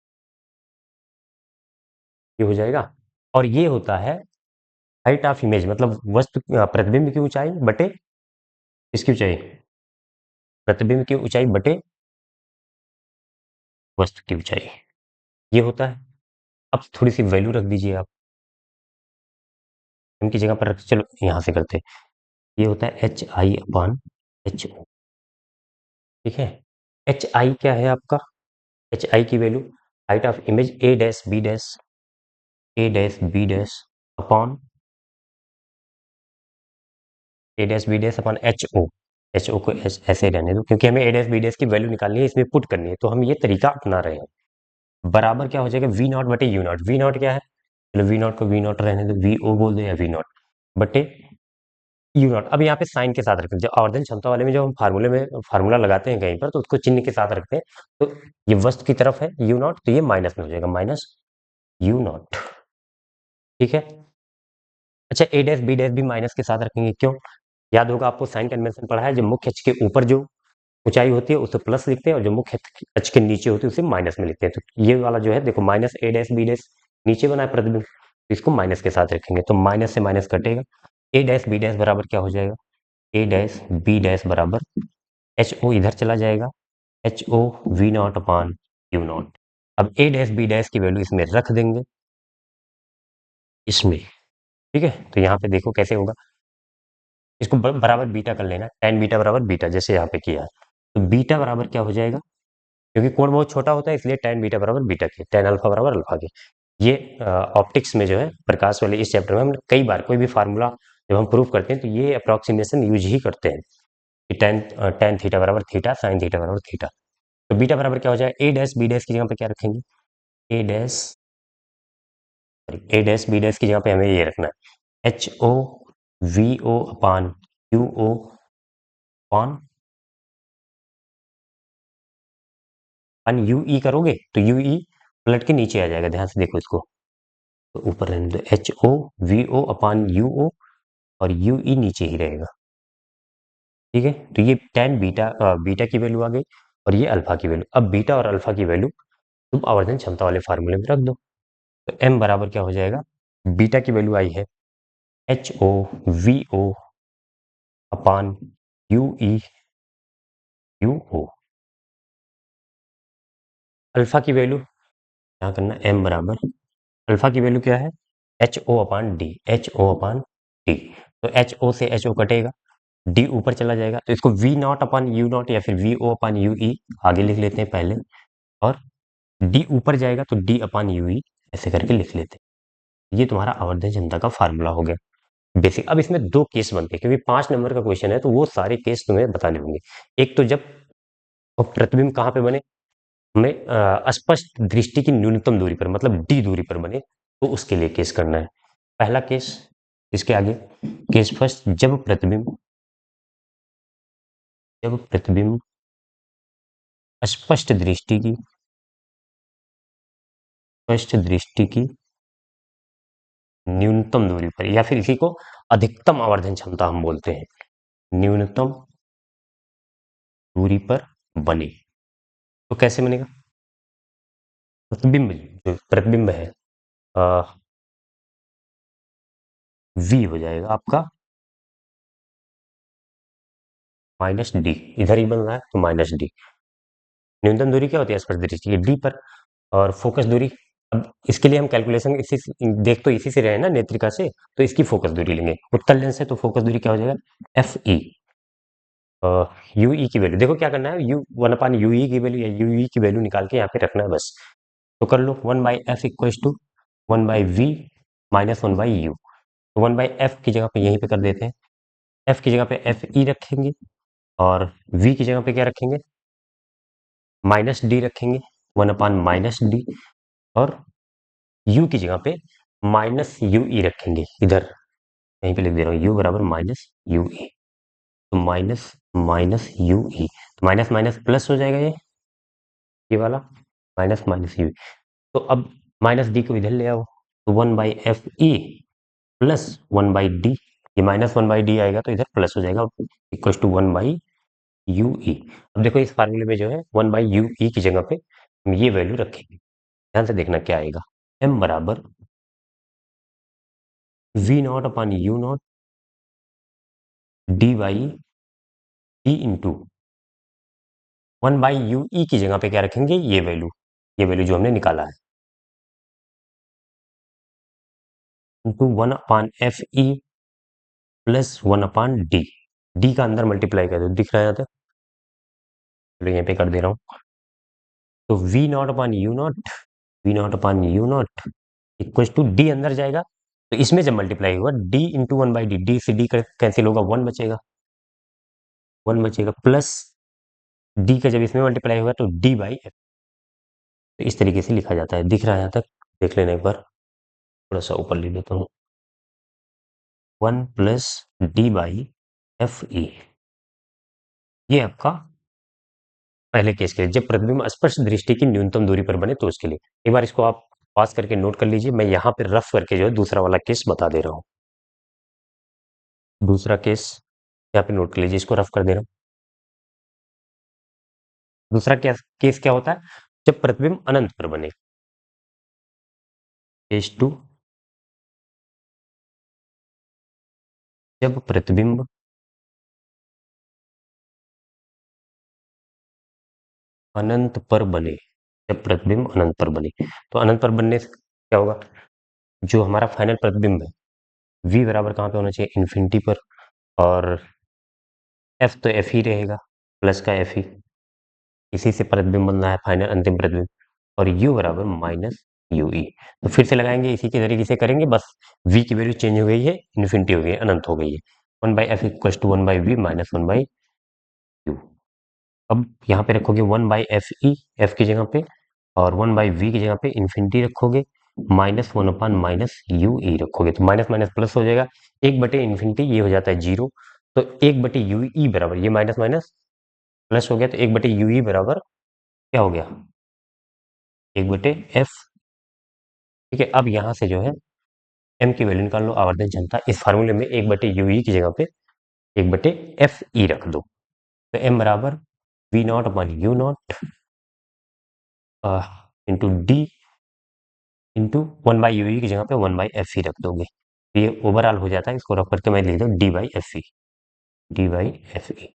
ये हो जाएगा। और ये होता है हाइट ऑफ इमेज, मतलब वस्तु प्रतिबिंब की ऊंचाई बटे इसकी ऊंचाई, प्रतिबिंब की ऊंचाई बटे वस्तु की ऊंचाई, ये होता है। अब थोड़ी सी वैल्यू रख दीजिए आप, इनकी जगह पर रख, चलो यहां से करते हैं। ये होता है H I upon H O. ठीक है। एच आई क्या है आपका, एच आई की value, height of image A dash B dash, A dash B dash upon A dash B dash upon H O. H O को ऐसे रहने दो, क्योंकि हमें ए डैश बी डैश की वैल्यू निकालनी है, इसमें पुट करनी है, तो हम ये तरीका अपना रहे हैं। बराबर क्या हो जाएगा, वी नॉट बटे यू नॉट। वी नॉट क्या है, चलो वी नॉट को वी नॉट रहने दो, वी ओ बोल दो या वी नॉट बटे यू नॉट। अब यहाँ पे साइन के साथ रखते हैं, जब आवर्धन क्षमता वाले में जब हम फार्मूले में फार्मूला लगाते हैं कहीं पर, तो उसको चिन्ह के साथ रखते हैं। तो ये वस्तु की तरफ है यू नॉट, तो ये माइनस में हो जाएगा, माइनस यू नॉट। ठीक है। अच्छा, ए डैश बी डैश भी माइनस के साथ रखेंगे, क्यों, याद होगा आपको साइन कन्वेंशन पढ़ा है, जब मुख्य अक्ष के ऊपर जो ऊंचाई होती है उसे प्लस लिखते हैं, और जो मुख्य अक्ष के नीचे होती है उसे माइनस में लिखते हैं। तो ये वाला जो है देखो, माइनस ए डैश बी डैश नीचे बना है प्रतिबिंब, तो इसको माइनस के साथ रखेंगे, तो माइनस से माइनस कटेगा। ए डैश बी डैश बराबर क्या हो जाएगा, ए डैश बी डैश बराबर एच ओ इधर चला जाएगा, H O V naught upon U naught. अब ए डैश बी डैश की वैल्यू इसमें रख देंगे, इसमें। ठीक है। तो यहाँ पे देखो कैसे होगा, इसको बराबर बीटा कर लेना, tan बीटा बराबर बीटा, जैसे यहाँ पे किया है। तो बीटा बराबर क्या हो जाएगा, क्योंकि कोण बहुत छोटा होता है, इसलिए tan बीटा बराबर बीटा के, tan अल्फा बराबर अल्फा के। ये ऑप्टिक्स में जो है, प्रकाश वाले इस चैप्टर में हम कई बार कोई भी फार्मूला जब हम प्रूव करते हैं तो ये अप्रोक्सीमेशन यूज ही करते हैं कि tan थीटा बराबर थीटा, साइन थीटा बराबर थीटा। तो बीटा बराबर क्या हो जाएगा, ए डैश बी डैश की जगह पे क्या रखेंगे, A dash, A dash B dash की जगह पे हमें ये रखना है, H O V O upon U O upon uh U E करोगे तो यू ई पलट के नीचे आ जाएगा, ध्यान से देखो इसको, तो ऊपर रहने दो, H O V O upon U O, और यू ई नीचे ही रहेगा। ठीक है। तो ये tan बीटा बीटा की वैल्यू आ गई, और ये अल्फा की वैल्यू। अब बीटा और अल्फा की वैल्यू तुम आवर्धन क्षमता वाले फार्मूले में रख दो, तो m बराबर क्या हो जाएगा, बीटा की वैल्यू आई है H O V O upon you E U O. Alpha की वैल्यू क्या करना, m बराबर, अल्फा की वैल्यू क्या है, एच ओ अपान डी, एच ओ अपान डी। तो एच ओ से एच ओ कटेगा, डी ऊपर चला जाएगा तो इसको V naught upon U naught या फिर V O upon U E आगे लिख लेते हैं पहले, और डी ऊपर जाएगा तो डी अपॉन यू ई ऐसे करके लिख लेते हैं। ये तुम्हारा आवर्धन क्षमता का फार्मूला हो गया बेसिक। अब इसमें दो केस बनते हैं क्योंकि 5 नंबर का क्वेश्चन है तो वो सारे केस तुम्हें बताने होंगे। एक तो जब प्रतिबिंब कहाँ पे बने, हमें स्पष्ट दृष्टि की न्यूनतम दूरी पर मतलब डी दूरी पर बने, तो उसके लिए केस करना है। पहला केस, इसके आगे केस फर्स्ट, जब प्रतिबिंब स्पष्ट दृष्टि की न्यूनतम दूरी पर, या फिर इसी को अधिकतम आवर्धन क्षमता हम बोलते हैं, न्यूनतम दूरी पर बने। तो कैसे बनेगा, प्रतिबिंब जो प्रतिबिंब है वी हो जाएगा आपका माइनस डी, इधर ही बन रहा है तो माइनस डी। न्यूनतम दूरी क्या होती है स्पर्श दृष्टि की, डी पर, और फोकस दूरी, अब इसके लिए हम कैलकुलेशन इसी देख तो इसी से रहे ना नेत्रिका से, तो इसकी फोकस दूरी लेंगे उत्तल लेंस से, तो फोकस दूरी क्या हो जाएगा एफ ई। यू ई की वैल्यू देखो क्या करना है, you one upon you E की वैल्यू या यू ई की वैल्यू निकाल के यहाँ पे रखना है बस। तो कर लो, one by F equal to one by V minus one by U. तो वन बाई एफ की जगह पे यहीं पे कर देते हैं, एफ की जगह पे एफ ई रखेंगे और वी की जगह पे क्या रखेंगे माइनस डी रखेंगे, वन अपान माइनस डी, और u की जगह पे माइनस यू ई रखेंगे, इधर यहीं पे लिख दे रहा हूँ u बराबर माइनस यू ई। तो माइनस माइनस यू ई, तो माइनस माइनस प्लस हो जाएगा ये वाला माइनस माइनस यू। तो अब माइनस डी को इधर ले आओ, तो one by F E plus one by D, ये माइनस वन बाई डी आएगा तो इधर प्लस हो जाएगा, equal to one by U E. अब देखो इस फार्मूले में जो है वन बाई यू ई की जगह पे हम ये वैल्यू रखेंगे, ध्यान से देखना क्या आएगा, m बराबर V naught upon U naught D by D into one by U E की जगह पे क्या रखेंगे ये वैल्यू जो हमने निकाला है, into one upon F E plus one upon D, D का अंदर मल्टीप्लाई कर दो, दिख रहा है यहाँ तक, चलो यहाँ पे कर दे रहा हूँ। तो V naught upon U naught, V naught upon U naught equal to D अंदर जाएगा, तो इसमें जब मल्टीप्लाई होगा D into one by D, D से डी कैंसिल होगा, वन बचेगा प्लस डी का जब इसमें मल्टीप्लाई होगा तो डी बाई एफ। तो इस तरीके से लिखा जाता है, दिख रहा है यहाँ तक, देख लेना एक बार, थोड़ा सा ऊपर ले लेता हूँ, one plus D by F ई। ये आपका पहले केस के लिए, जब प्रतिबिंब स्पष्ट दृष्टि की न्यूनतम दूरी पर बने तो उसके लिए। एक बार इसको आप पास करके नोट कर लीजिए, मैं यहाँ पे रफ करके जो है दूसरा वाला केस बता दे रहा हूँ। दूसरा केस यहाँ पे नोट कर लीजिए, इसको रफ कर दे रहा हूँ। दूसरा केस क्या होता है, जब प्रतिबिंब अनंत पर बने, केस टू, जब प्रतिबिंब अनंत पर बने, जब प्रतिबिंब अनंत पर बने, तो अनंत पर बनने से क्या होगा, जो हमारा फाइनल प्रतिबिंब है v बराबर कहाँ पे होना चाहिए इन्फिनिटी पर, और f तो f ही रहेगा, प्लस का f ही, इसी से प्रतिबिंब बनना है फाइनल अंतिम प्रतिबिंब, और u बराबर माइनस यू ई। तो फिर से लगाएंगे इसी के तरीके से करेंगे, बस v की वैल्यू चेंज हो गई है, इन्फिनिटी हो गई है, अनंत हो गई है, one by F equal to one by V minus one by U. अब यहाँ पे रखोगे one by F E, F की जगह पे, और वन बाई वी की जगह पे इन्फिनिटी रखोगे, minus one upon minus you ई रखोगे, तो माइनस माइनस प्लस हो जाएगा, एक बटे इन्फिनिटी ये हो जाता है जीरो, तो एक बटे यू ई बराबर, ये माइनस माइनस प्लस हो गया, तो एक बटे यू ई बराबर क्या हो गया, एक बटे एफ। ठीक है, अब यहाँ से जो है एम की वैल्यू निकाल लो, आवर्धन क्षमता, इस फार्मूले में एक बटे यू ई की जगह पे एक बटे एफ ई रख दो, तो एम बराबर V naught upon U naught into D into one by U E की जगह पे वन बाई एफ ई रख दोगे, तो ये ओवरऑल हो जाता है, इसको रख करके मैं लिख दूँ D by F E, D by F ई।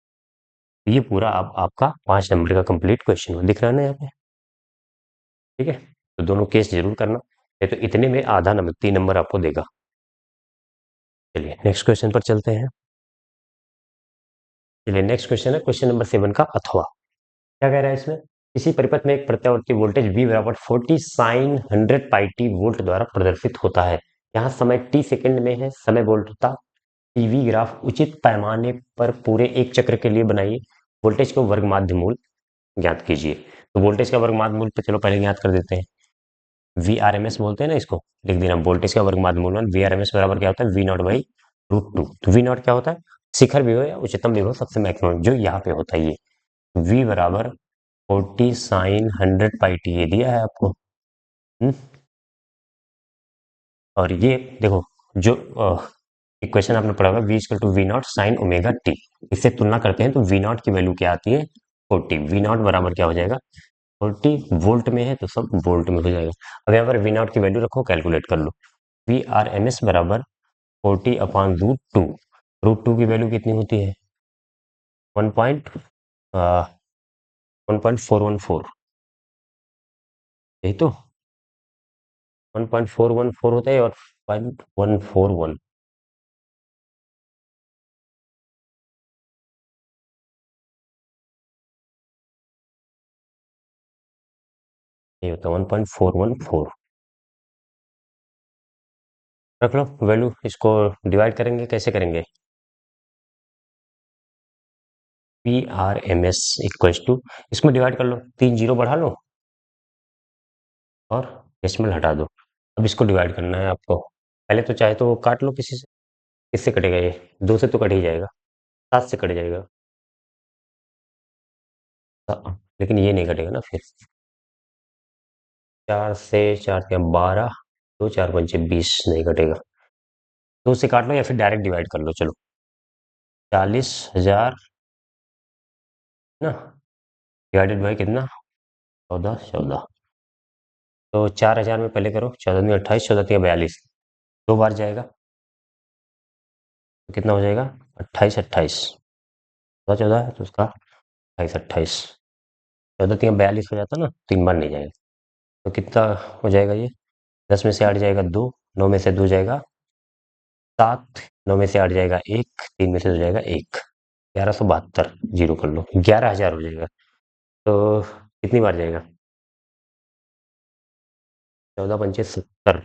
ये पूरा आपका 5 नंबर का कंप्लीट क्वेश्चन हो, दिख रहा है ना यहाँ पे, ठीक है। तो दोनों केस जरूर करना, नहीं तो इतने में आधा नंबर 3 नंबर आपको देगा। चलिए नेक्स्ट क्वेश्चन पर चलते हैं। चलिए नेक्स्ट क्वेश्चन है क्वेश्चन नंबर 7 का अथवा। क्या कह रहा है इसमें? किसी परिपथ में एक प्रत्यावर्ती वोल्टेज V बराबर 40 साइन 100 पाई टी वोल्ट द्वारा प्रदर्शित होता है। यहाँ समय t सेकंड में है। समय वोल्टता टीवी ग्राफ उचित पैमाने पर पूरे एक चक्र के लिए बनाइए। वोल्टेज को वर्ग माध्य मूल ज्ञात कीजिए। तो वोल्टेज का वर्ग माध्य मूल तो चलो पहले ज्ञात कर देते हैं। VRMS बोलते हैं ना इसको, लिख देना वोल्टेज का वर्ग माध्य मूल VRMS बराबर क्या होता है? V0 by √2। तो V0 क्या होता है? शिखर विभव या उच्चतम विभव, सबसे मैक्सिमम जो यहाँ पे होता है ये। V बराबर 40 साइन 100 पाई टी, ये दिया है आपको। और ये देखो जो इक्वेशन आपने पढ़ा होगा V equal to V0 sine omega T, इससे तुलना करते हैं तो V0 की वैल्यू क्या आती है? 40। V0 बराबर क्या हो जाएगा? 40 वोल्ट में है तो सब वोल्ट में हो जाएगा। अब यहाँ पर V0 की वैल्यू रखो, कैलकुलेट कर लो। VRMS बराबर 40 अपॉन √2 की वैल्यू कितनी होती है? 1.414, यही तो 1.414 होता है और 0.141 ये होता है 1.414। रख लो वैल्यू, इसको डिवाइड करेंगे, कैसे करेंगे? PRMS इक्वल्स टू, इसमें डिवाइड कर लो, 3 जीरो बढ़ा लो और डेसिमल हटा दो। अब इसको डिवाइड करना है आपको। पहले तो चाहे तो काट लो किसी से। किससे कटेगा ये? 2 से तो कट ही जाएगा, 7 से कट जाएगा। लेकिन ये नहीं कटेगा ना फिर। 4 से 4 क्या 12, 2 4 पंचे 20 नहीं कटेगा। 2 से काट लो या फिर डायरेक्ट डिवाइड कर लो। चलो 40,000 ना, डिवाइडेड बाई कितना? 14 14। तो 4,000 में पहले करो, 14 में 28, 14 में 42, 2 बार जाएगा तो कितना हो जाएगा? 28 28, 14 14 है तो उसका 28 28, 14 तीन 42 हो जाता ना, 3 बार नहीं जाएगा। तो कितना हो जाएगा ये? 10 में से 8 जाएगा 2, 9 में से 2 जाएगा 7, 9 में से 8 जाएगा 1, 3 में से 2 जाएगा 1, 1172 जीरो कर लो, 11,000 हो जाएगा। तो कितनी बार जाएगा? 14 पंचे 70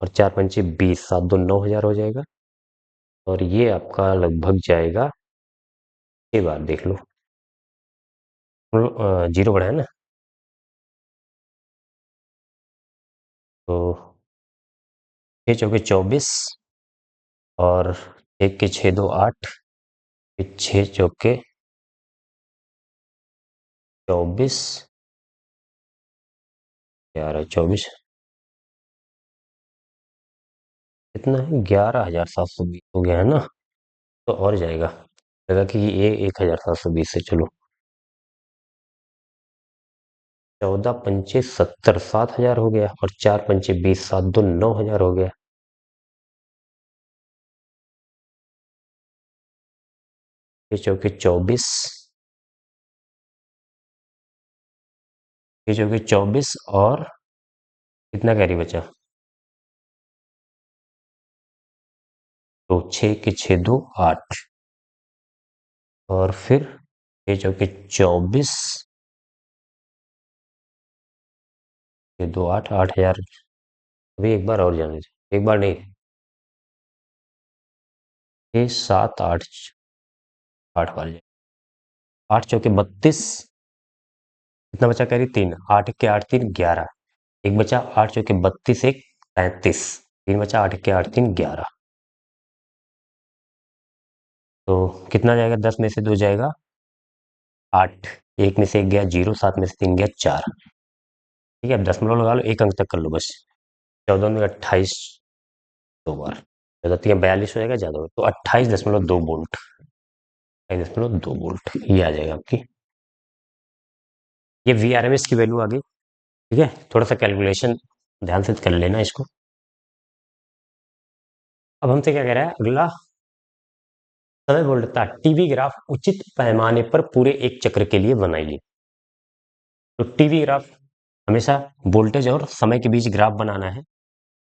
और 4 पंचे 20, 7 2 9,000 हो जाएगा। और ये आपका लगभग जाएगा 6 बार, देख लो। जीरो बढ़ा है ना, तो 6 चौके 24 और 1 के 6 2 8, फिर 6 चौके 24, 11 24, कितना है? 11,720 हो गया है ना। तो और जाएगा, लगा कि ये 1,720 से। चलो 14 पंचे 70, 7,000 हो गया और 4 पंचे 20, 7 2 9,000 हो गया। 6 चौके 24, 6 चौके 24 और कितना कैरी बचा? तो 6 के 6 2 8 और फिर 6 चौके 24 के 2 8, 8,000। अभी एक बार और जाने दे, एक बार नहीं, 6 7 8, 8 बार जाए। 8 चौके 32, कितना बचा कैरी? 3, 8 के 8 3 11, एक बचा 8 चौके 32 1 33, 3 बचा 8 के 8 3 11। तो कितना जाएगा? 10 में से 2 जाएगा 8, 1 में से 1 गया 0, 7 में से 3 गया 4। ठीक है, अब दशमलव लगा लो, एक अंक तक कर लो बस। 14 में 28 2 बार, 14 तीन 42 हो जाएगा, ज्यादा हो तो 28.2 वोल्ट, 28.2 वोल्ट ये आ जाएगा आपकी। ये VRMS की वैल्यू आ गई। ठीक है, थोड़ा सा कैलकुलेशन ध्यान से कर लेना इसको। अब हमसे क्या कह रहा है अगला? समय वोल्टता टीवी ग्राफ उचित पैमाने पर पूरे एक चक्र के लिए बनाइए। तो टीवी ग्राफ हमेशा वोल्टेज और समय के बीच ग्राफ बनाना है।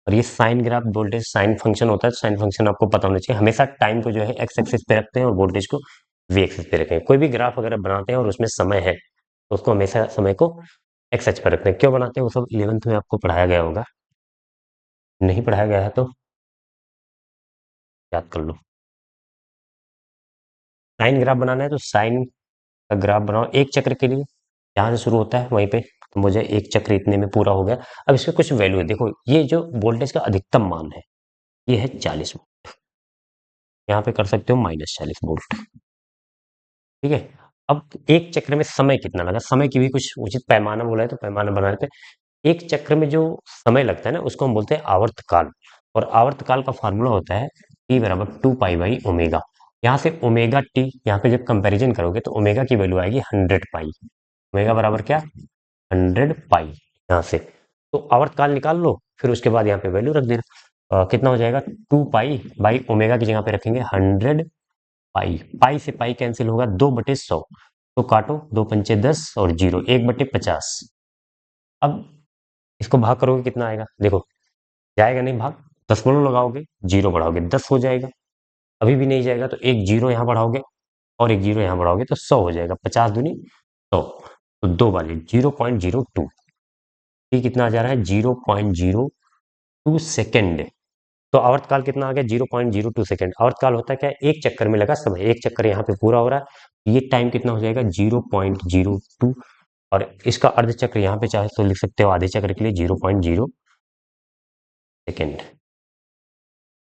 और ये sine graph, voltage sine function होता है, साइन फंक्शन आपको पता होना चाहिए। हमेशा टाइम को जो है एक्स एक्सिस पे रखते हैं और वोल्टेज को वी एक्सिस पे रखें। कोई भी ग्राफ अगर आप बनाते हैं और उसमें समय है तो उसको हमेशा समय को एक्स एक्स पर रखते हैं। क्यों बनाते हैं वो सब 11th में आपको पढ़ाया गया होगा, नहीं पढ़ाया गया है तो याद कर लो। साइन ग्राफ बनाना है तो साइन का ग्राफ बनाओ एक चक्र के लिए, जहां से शुरू होता है वहीं पे। तो मुझे एक चक्र इतने में पूरा हो गया। अब इसमें कुछ वैल्यू है, देखो ये जो वोल्टेज का अधिकतम मान है ये है 40 वोल्ट। यहाँ पे कर सकते हो -40 वोल्ट। ठीक है। अब एक चक्र में समय कितना लगा, समय की भी कुछ उचित पैमाना बोला है तो पैमाना बना लेते हैं। एक चक्र में जो समय लगता है ना उसको हम बोलते हैं आवर्तकाल। और आवर्तकाल का फार्मूला होता है T बराबर 2 पाई बाई ओमेगा। यहाँ से ओमेगा टी, यहाँ पे जब कंपैरिजन करोगे तो ओमेगा की वैल्यू आएगी 100 पाई। ओमेगा बराबर क्या, 100 पाई। यहाँ से तो आवर्तकाल निकाल लो, फिर उसके बाद यहाँ पे वैल्यू रख देना। कितना हो जाएगा, 2 पाई बाई ओमेगा की जगह पे रखेंगे 100 पाई। पाई से पाई कैंसिल होगा, 2/100। तो काटो, 2 पंचे 10 और जीरो, 1/50। अब इसको भाग करोगे कितना आएगा, देखो जाएगा नहीं भाग, 10 लगाओगे, जीरो बढ़ाओगे 10 हो जाएगा। अभी भी नहीं जाएगा तो एक जीरो यहाँ बढ़ाओगे और एक जीरो यहाँ बढ़ाओगे तो 100 हो जाएगा। 50 दूनी 100, तो दो बार 0.02। ये कितना आ जा रहा है, 0.02 सेकेंड। तो आवर्तकाल कितना आ गया, 0.02 सेकेंड। आवर्तकाल होता है क्या, एक चक्कर में लगा समय, एक चक्कर यहाँ पे पूरा हो रहा है, ये टाइम कितना हो जाएगा 0.02। और इसका अर्ध चक्र यहाँ पे चाहे तो लिख सकते हो आधे चक्र के लिए 0.0 सेकेंड।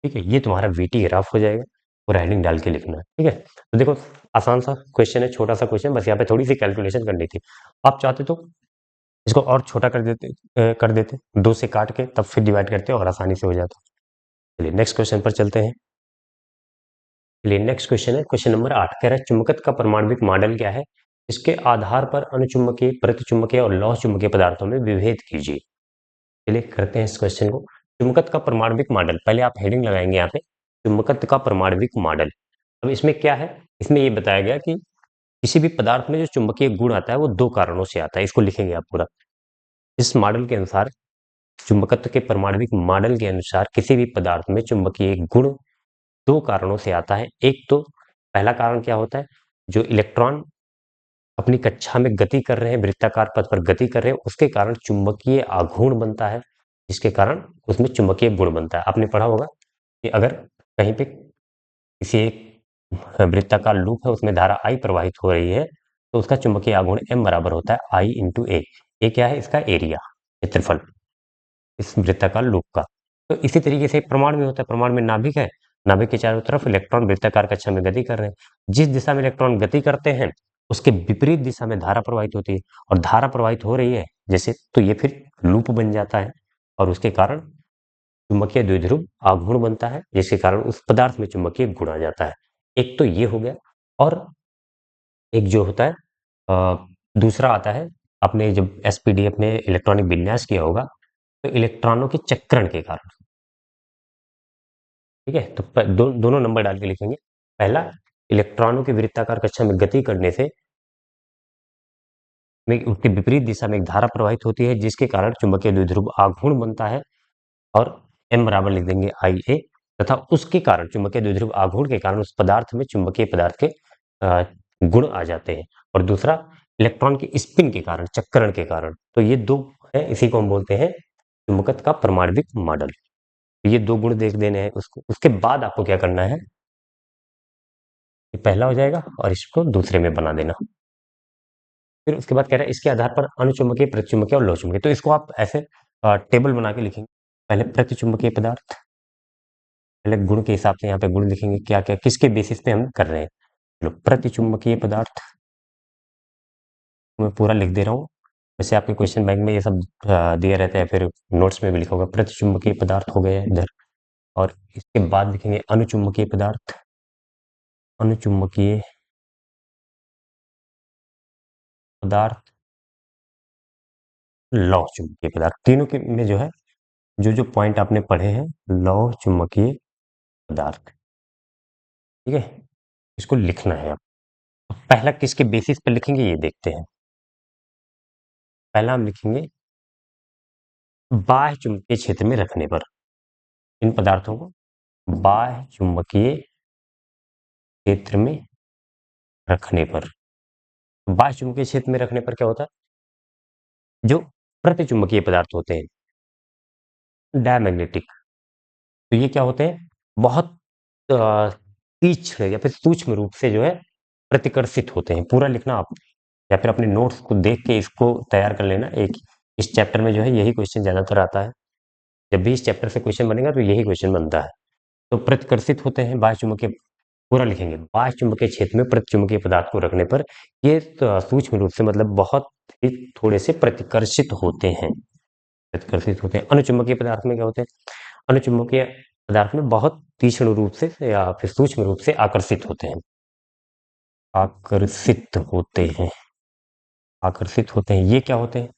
ठीक है, ये तुम्हारा वीटी ग्राफ हो जाएगा और हेडिंग डाल के लिखना है। ठीक है, तो देखो आसान सा क्वेश्चन है, छोटा सा क्वेश्चन, बस यहाँ पे थोड़ी सी कैलकुलेशन करनी थी। आप चाहते तो इसको और छोटा कर देते 2 से काट के, तब फिर डिवाइड करते और आसानी से हो जाता। चलिए नेक्स्ट क्वेश्चन पर चलते हैं। चलिए नेक्स्ट क्वेश्चन है क्वेश्चन नंबर 8। कह रहा है चुंबकत्व का परमाणविक मॉडल क्या है, इसके आधार पर अनुचुंबकीय, प्रतिचुंबकीय और लौह चुंबकीय पदार्थों में विभेद कीजिए। चलिए करते हैं इस क्वेश्चन को। चुंबकत्व का परमाणविक मॉडल, पहले आप हेडिंग लगाएंगे यहाँ पे, चुंबकत्व का परमाणविक मॉडल। अब इसमें क्या है, इसमें ये बताया गया कि किसी भी पदार्थ में जो चुंबकीय गुण आता है वो दो कारणों से आता है, इसको लिखेंगे आप पूरा। इस मॉडल के अनुसार, चुंबकत्व के परमाणविक मॉडल के अनुसार किसी भी पदार्थ में चुंबकीय गुण दो कारणों से आता है। एक तो पहला कारण क्या होता है, जो इलेक्ट्रॉन अपनी कक्षा में गति कर रहे हैं, वृत्ताकार पथ पर गति कर रहे हैं, उसके कारण चुंबकीय आघूर्ण बनता है, जिसके कारण उसमें चुंबकीय गुण बनता है। आपने पढ़ा होगा कि अगर कहीं पे किसी एक वृत्ताकार लूप है, उसमें धारा I प्रवाहित हो रही है, तो उसका चुंबकीय आघूर्ण M बराबर होता है I इंटू ए। ये क्या है, इसका एरिया, क्षेत्रफल इस वृत्ताकार लूप का। तो इसी तरीके से प्रमाण में होता है, प्रमाण में नाभिक है, नाभिक के चारों तरफ इलेक्ट्रॉन वृत्ताकार कक्षा में गति कर रहे हैं। जिस दिशा में इलेक्ट्रॉन गति करते हैं उसके विपरीत दिशा में धारा प्रवाहित होती है, और धारा प्रवाहित हो रही है जैसे, तो ये फिर लूप बन जाता है और उसके कारण चुंबकीय द्विध्रुव आघूर्ण बनता है, जिसके कारण उस पदार्थ में चुंबकीय गुण आ जाता है। एक तो ये हो गया, और एक जो होता है दूसरा आता है, आपने जब एसपीडीएफ में इलेक्ट्रॉनिक विन्यास किया होगा, तो इलेक्ट्रॉनों के चक्रण के कारण। ठीक है, तो दोनों नंबर डाल के लिखेंगे। पहला, इलेक्ट्रॉनों की वृत्ताकार कक्षा में गति करने से में उसके विपरीत दिशा में एक धारा प्रवाहित होती है, जिसके कारण चुंबकीय द्विध्रुव आघूर्ण बनता है, और m बराबर लिख देंगे आई ए। तथा उसके कारण, चुंबकीय द्विध्रुव आघूर्ण के कारण उस पदार्थ में चुंबकीय पदार्थ के गुण आ जाते हैं। और दूसरा, इलेक्ट्रॉन के स्पिन के कारण, चक्रण के कारण। तो ये दो है, इसी को हम बोलते हैं चुंबकत्व का परमाणविक मॉडल। ये दो गुण देख देने हैं उसको, उसके बाद आपको क्या करना है, ये पहला हो जाएगा और इसको दूसरे में बना देना। फिर उसके बाद कह रहा है इसके आधार पर अनुचुंबकीय, प्रतिचुंबकीय और लोह चुंबकीय। तो इसको आप ऐसे टेबल बना के लिखेंगे। पहले प्रतिचुंबकीय पदार्थ, पहले गुण के हिसाब से यहाँ पे गुण लिखेंगे, क्या क्या किसके बेसिस पे हम कर रहे हैं। चलो, प्रतिचुंबकीय पदार्थ मैं पूरा लिख दे रहा हूँ, वैसे आपके क्वेश्चन बैंक में ये सब दिए रहते हैं, फिर नोट्स में भी लिखा होगा। प्रतिचुंबकीय पदार्थ हो गए इधर, और इसके बाद लिखेंगे अनुचुंबकीय पदार्थ, अनुचुंबकीय पदार्थ, लौह चुंबकीय पदार्थ। तीनों के में जो है, जो जो पॉइंट आपने पढ़े हैं, लौह चुंबकीय पदार्थ। ठीक है, इसको लिखना है आप। पहला किसके बेसिस पर लिखेंगे ये देखते हैं। पहला हम लिखेंगे बाह्य चुंबकीय क्षेत्र में रखने पर, इन पदार्थों को बाह्य चुंबकीय क्षेत्र में रखने पर। बाह्य चुंबकीय क्षेत्र में रखने पर क्या होता है, जो प्रतिचुंबकीय पदार्थ होते हैं डायमैग्नेटिक, तो ये क्या होते हैं, बहुत तीक्ष्ण या फिर सूक्ष्म रूप से जो है प्रतिकर्षित होते हैं। पूरा लिखना आप, या फिर अपने नोट्स को देख के इसको तैयार कर लेना। एक इस चैप्टर में जो है यही क्वेश्चन ज्यादातर आता है। जब भी इस चैप्टर से क्वेश्चन बनेगा तो यही क्वेश्चन बनता है। तो प्रतिकर्षित होते हैं बाह्य चुंबकीय, पूरा लिखेंगे, बाह्य चुंबकीय क्षेत्र में प्रतिचुंबकीय पदार्थ को रखने पर ये सूक्ष्म रूप से मतलब बहुत ही थोड़े से प्रतिकर्षित होते हैं। प्रतिकर्षित होते हैं। अनुचुंबकीय पदार्थ में क्या होते हैं, अनुचुंबकीय पदार्थ में बहुत तीक्ष्ण रूप से या फिर सूक्ष्म रूप से आकर्षित होते हैं। आकर्षित होते हैं, आकर्षित होते हैं, ये क्या होते हैं,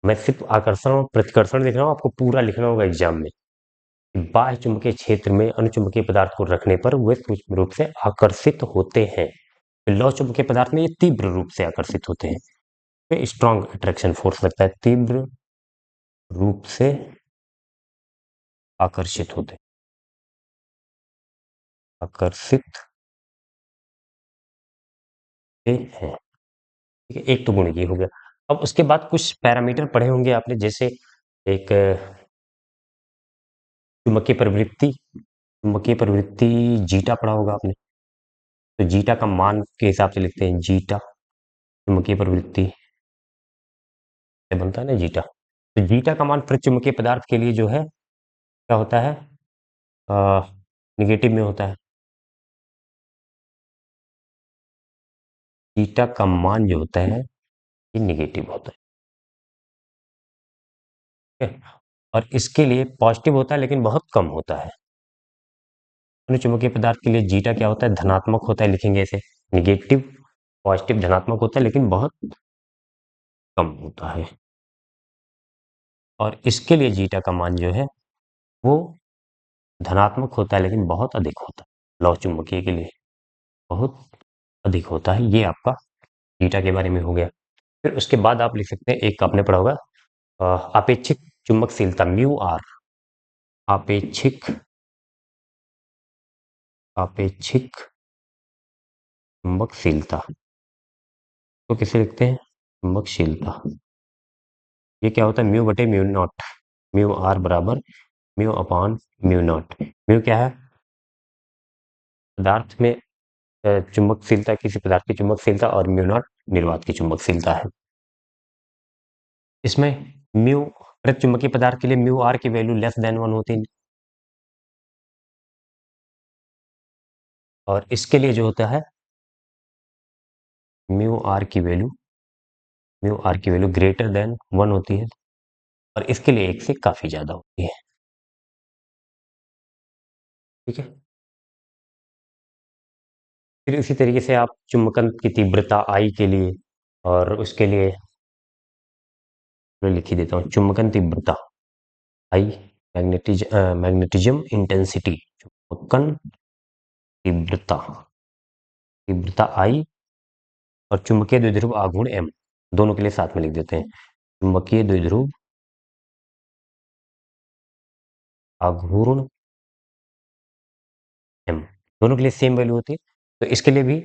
मैं सिर्फ आकर्षण और प्रतिकर्षण लिख रहा हूँ, आपको पूरा लिखना होगा एग्जाम में। बाह्य चुंबकीय क्षेत्र में अनुचुंबकीय पदार्थ को रखने पर वे सूक्ष्म रूप से आकर्षित होते हैं। लौ चुंबकीय पदार्थ में ये तीव्र रूप से आकर्षित होते हैं। स्ट्रॉन्ग अट्रैक्शन फोर्स लगता है, तीव्र रूप से आकर्षित होते हैं, आकर्षित हैं। ठीक है, एक तो गुण ये हो गया। अब उसके बाद कुछ पैरामीटर पढ़े होंगे आपने, जैसे एक चुंबकीय प्रवृत्ति, चुंबकीय प्रवृत्ति जीटा पढ़ा होगा आपने। तो जीटा का मान के हिसाब से लिखते हैं, जीटा चुंबकीय प्रवृत्ति से बनता है ना जीटा। तो जीटा का मान प्रतिचुंबकीय पदार्थ के लिए जो है क्या होता है, निगेटिव में होता है। जीटा का मान जो होता है ये निगेटिव होता है, ठीक है? और इसके लिए पॉजिटिव होता है लेकिन बहुत कम होता है। अनुचुंबकीय पदार्थ के लिए जीटा क्या होता है, धनात्मक होता है, लिखेंगे ऐसे, निगेटिव पॉजिटिव धनात्मक होता है लेकिन बहुत कम होता है। और इसके लिए जीटा का मान जो है वो धनात्मक होता है लेकिन बहुत अधिक होता है। लौ चुंबकीय के लिए बहुत अधिक होता है। ये आपका जीटा के बारे में हो गया। फिर उसके बाद आप लिख सकते हैं, एक आपने पढ़ा होगा आपेक्षिक चुंबकशीलता, म्यू आर। आपेक्षिक, आपेक्षिक चुंबकशीलता तो किसे लिखते हैं, चुंबकशीलता। ये क्या होता है, म्यू बटे म्यू नॉट, म्यू आर बराबर mu upon mu naught. Mu क्या है, पदार्थ में चुंबकशीलता, किसी पदार्थ की चुंबकशीलता, और म्यू नॉट निर्वात की चुंबकशीलता है। इसमें म्यू प्रतिचुंबकीय पदार्थ के लिए म्यू आर की वैल्यू लेस देन 1 होती है, और इसके लिए जो होता है म्यू आर की वैल्यू, म्यू आर की वैल्यू ग्रेटर देन 1 होती है, और इसके लिए 1 से काफी ज्यादा होती है। ठीक है, फिर इसी तरीके से आप चुंबकन की तीव्रता आई के लिए, और उसके लिए मैं लिख ही देता हूँ, चुंबकन तीव्रता आई, मैग्नेटिज्म इंटेंसिटी, चुंबकन तीव्रता, तीव्रता आई, और चुंबकीय द्विध्रुव आघूर्ण एम, दोनों के लिए साथ में लिख देते हैं, चुंबकीय द्विध्रुव आघूर्ण एम, दोनों के लिए सेम वैल्यू होती है। तो इसके लिए भी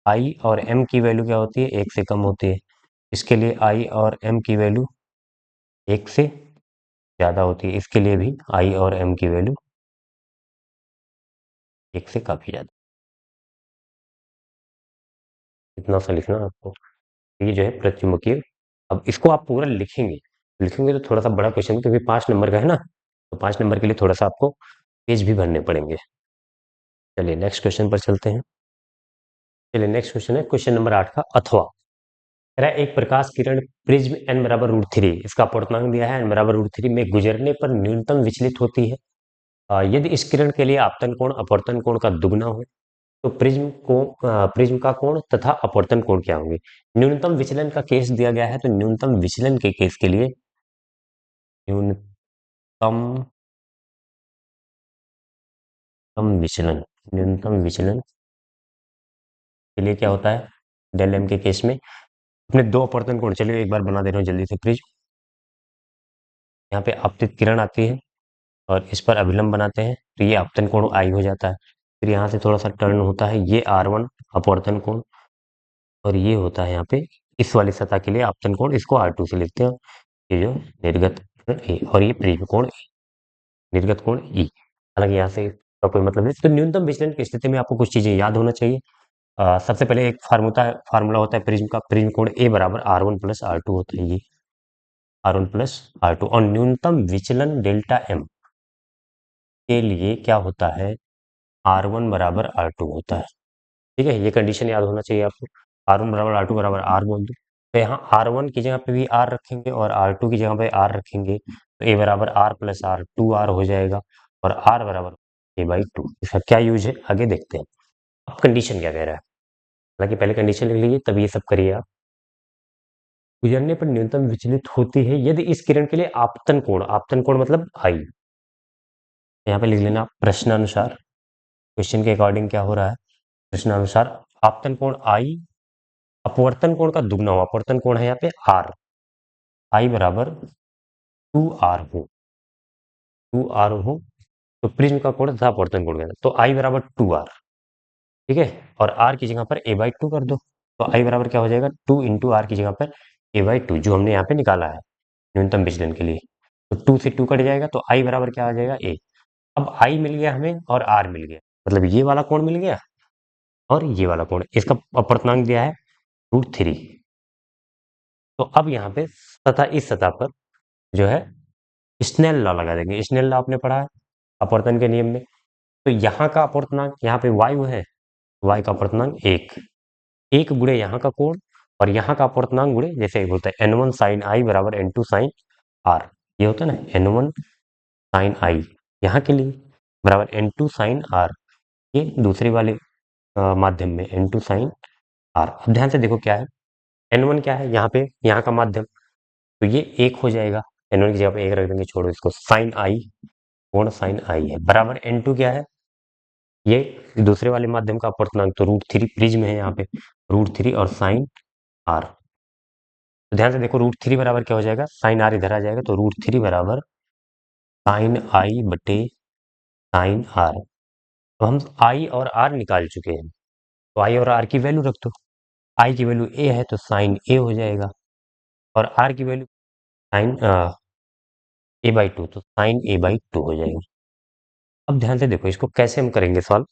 आई और एम की वैल्यू क्या होती है, 1 से कम होती है। इसके लिए आई और एम की वैल्यू 1 से ज्यादा होती है। इसके लिए भी आई और एम की वैल्यू 1 से काफी ज्यादा। इतना सा लिखना आपको। ये जो है प्रतिचुंबकीय, अब इसको आप पूरा लिखेंगे, लिखेंगे तो थोड़ा सा बड़ा क्वेश्चन, क्योंकि 5 नंबर का है ना, तो 5 नंबर के लिए थोड़ा सा आपको पेज भी भरने पड़ेंगे। चलिए नेक्स्ट क्वेश्चन पर चलते हैं। चलिए नेक्स्ट क्वेश्चन है क्वेश्चन नंबर 8 का, अथवा। कह रहा है एक प्रकाश किरण प्रिज्म n बराबर √3, इसका अपूर्णांक दिया है n बराबर √3 में गुजरने पर न्यूनतम विचलित होती है। यदि इस किरण के लिए आपतन कोण अपवर्तन कोण का दुगना हो तो प्रिज्म को प्रिज्म का कोण तथा अपवर्तन कोण क्या होंगे। न्यूनतम विचलन का केस दिया गया है, तो न्यूनतम विचलन के केस के लिए न्यूनतम विचलन, न्यूनतम विचलन के लिए क्या होता है, डेल एम के केस में अपने दो अपवर्तन कोण, चलिए एक बार बना दे रहा हूँ जल्दी से। प्रिज्म, यहाँ पे आपतित किरण आती है और इस पर अभिलंब बनाते हैं, तो ये आपतन कोण आई हो जाता है। फिर यहाँ से थोड़ा सा टर्न होता है, ये R1 अपवर्तन कोण, और ये होता है यहाँ पे इस वाली सतह के लिए आपतन कोण, इसको R2 से लिखते हैं। ये जो निर्गत कोण ए और ये प्रेरक कोण E, निर्गत कोण E। हालांकि यहाँ से का कोई मतलब नहीं। तो न्यूनतम विचलन की स्थिति में आपको कुछ चीजें याद होना चाहिए। सबसे पहले एक फार्मूला होता है प्रिज्म का, प्रिज्म कोण ए बराबर R1 प्लस R2 होता है, ये R1 प्लस R2। और न्यूनतम विचलन डेल्टा M के लिए क्या होता है, R1 बराबर R2 होता है। ठीक है, ये कंडीशन याद होना चाहिए आपको। R1 बराबर R2 बराबर R बोल दो, तो यहाँ R1 की जगह पे भी R रखेंगे और R2 की जगह पे R रखेंगे, तो A बराबर R प्लस R 2R हो जाएगा, और R बराबर A/2। इसका क्या यूज है आगे देखते हैं। अब कंडीशन क्या कह रहा है, हालांकि पहले कंडीशन लिख लीजिए तब ये सब करिए आप। गुजरने पर न्यूनतम विचलित होती है यदि इस किरण के लिए आपतन कोण मतलब आई, यहाँ पे लिख लेना प्रश्नानुसार, क्वेश्चन के अकॉर्डिंग क्या हो रहा है, प्रश्नानुसार आपतन कोण आई अपवर्तन कोण का दुगना हो, अपवर्तन कोण है यहाँ पे R, आई बराबर 2R हो, 2R हो, तो प्रिज्म का कोण तथा अपवर्तन कोण, तो आई बराबर 2R। ठीक है, और R की जगह पर A/2 कर दो, तो आई बराबर क्या हो जाएगा, 2 इंटू आर की जगह पर A/2, जो हमने यहाँ पे निकाला है न्यूनतम विचलन के लिए। तो 2 से 2 कट जाएगा, तो आई बराबर क्या आ जाएगा, A। अब आई मिल गया हमें और R मिल गया, मतलब ये वाला कोण मिल गया और ये वाला कोण, इसका अपवर्तनांक दिया है √3। तो अब यहाँ पे इस सतह पर जो है स्नेल लॉ लगा देंगे। स्नेल लॉ आपने पढ़ा है अपवर्तन के नियम में। तो यहाँ का अपवर्तनांक, यहाँ पे वायु है, वाई का अपवर्तनांक 1, 1 गुणे यहाँ का कोण, और यहाँ का अपवर्तनांक गुणे, जैसे होता है N1 sin I बराबर N2 sin R, ये होता है ना N1 sin I यहाँ के लिए बराबर N2 sin R, ये दूसरे वाले माध्यम में N2 sin R। अब ध्यान से देखो क्या है, N1 क्या है यहाँ पे, यहाँ का माध्यम, तो ये 1 हो जाएगा, N1 की जगह पे 1 रख देंगे, छोड़ो इसको, sin I, कोण sin I है, बराबर N2 क्या है, ये दूसरे वाले माध्यम का अपवर्तनांक, तो √3 प्रिज्म है यहाँ पे, √3 और sin R। तो ध्यान से देखो √3 बराबर क्या हो जाएगा, sin R इधर आ जाएगा, तो √3 बराबर sin I बटे sin R। तो हम I और R निकाल चुके हैं, तो I और R की वैल्यू रख दो। I की वैल्यू A है तो sin A हो जाएगा, और R की वैल्यू sin A/2, तो sin A/2 हो जाएगा। अब ध्यान से देखो इसको कैसे हम करेंगे सॉल्व।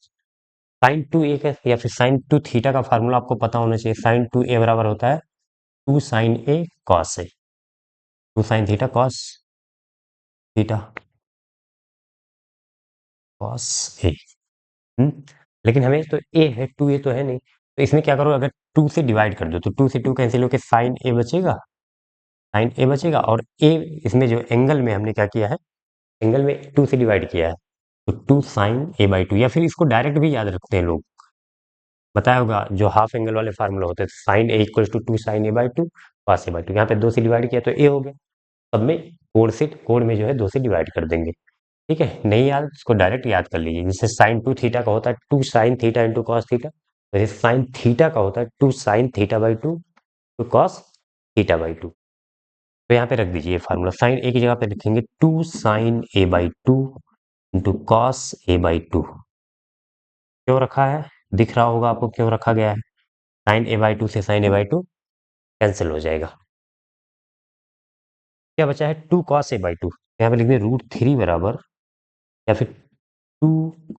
sin 2A का या फिर sin 2 थीटा का फार्मूला आपको पता होना चाहिए। sin 2A बराबर होता है 2 sin A cos A, 2 sin theta cos theta cos A। लेकिन हमें तो A है, 2A तो है नहीं, तो इसमें क्या करो, अगर 2 से डिवाइड कर दो तो 2 से 2 कैंसिल होकर sin A बचेगा, sin A बचेगा, और A इसमें जो एंगल में हमने क्या किया है, एंगल में 2 से डिवाइड किया है, तो 2 sin A/2, या फिर इसको डायरेक्ट भी याद रखते हैं लोग, बताया होगा जो हाफ एंगल वाले फार्मूला होते हैं, sin A equal to 2 sin A/2 cos A/2, यहाँ पे 2 से डिवाइड किया तो A हो गया। अब में कोण में जो है 2 से डिवाइड कर देंगे। ठीक है, नहीं याद इसको डायरेक्ट याद कर लीजिए, जैसे sin 2 थीटा का होता है 2 sin theta into cos theta, वैसे sin थीटा का होता है 2 sin थीटा/2 टू कॉस थीटा/2। तो यहाँ पे रख दीजिए फार्मूला, sin A की जगह पे लिखेंगे 2 sin A/2 into cos A/2। क्यों रखा है, दिख रहा होगा आपको क्यों रखा गया है, sin A/2 से sin A/2 कैंसिल हो जाएगा, क्या बचा है 2 cos A/2, यहाँ पे लिख दें √3 बराबर, या फिर 2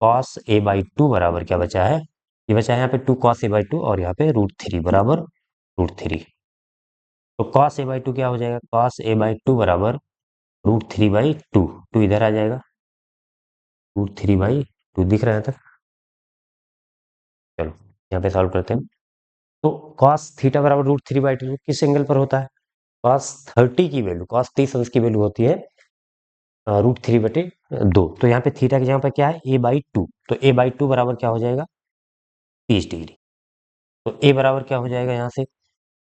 cos A/2 बराबर क्या बचा है, ये बचा है यहाँ पे 2 cos A/2 और यहाँ पे √3 बराबर √3। तो cos A/2 क्या हो जाएगा, cos A/2 बराबर √3/2, 2 इधर आ जाएगा, √3/2 दिख रहा है तक। चलो यहाँ पे सॉल्व करते हैं। तो cos थीटा बराबर √3/2 किस एंगल पर होता है, cos 30 की वैल्यू, cos 30 अंश की वैल्यू होती है √3/2, तो यहाँ पे थीटा की जगह पर क्या है A/2, तो A/2 बराबर क्या हो जाएगा 30 डिग्री। तो A बराबर क्या हो जाएगा, यहाँ से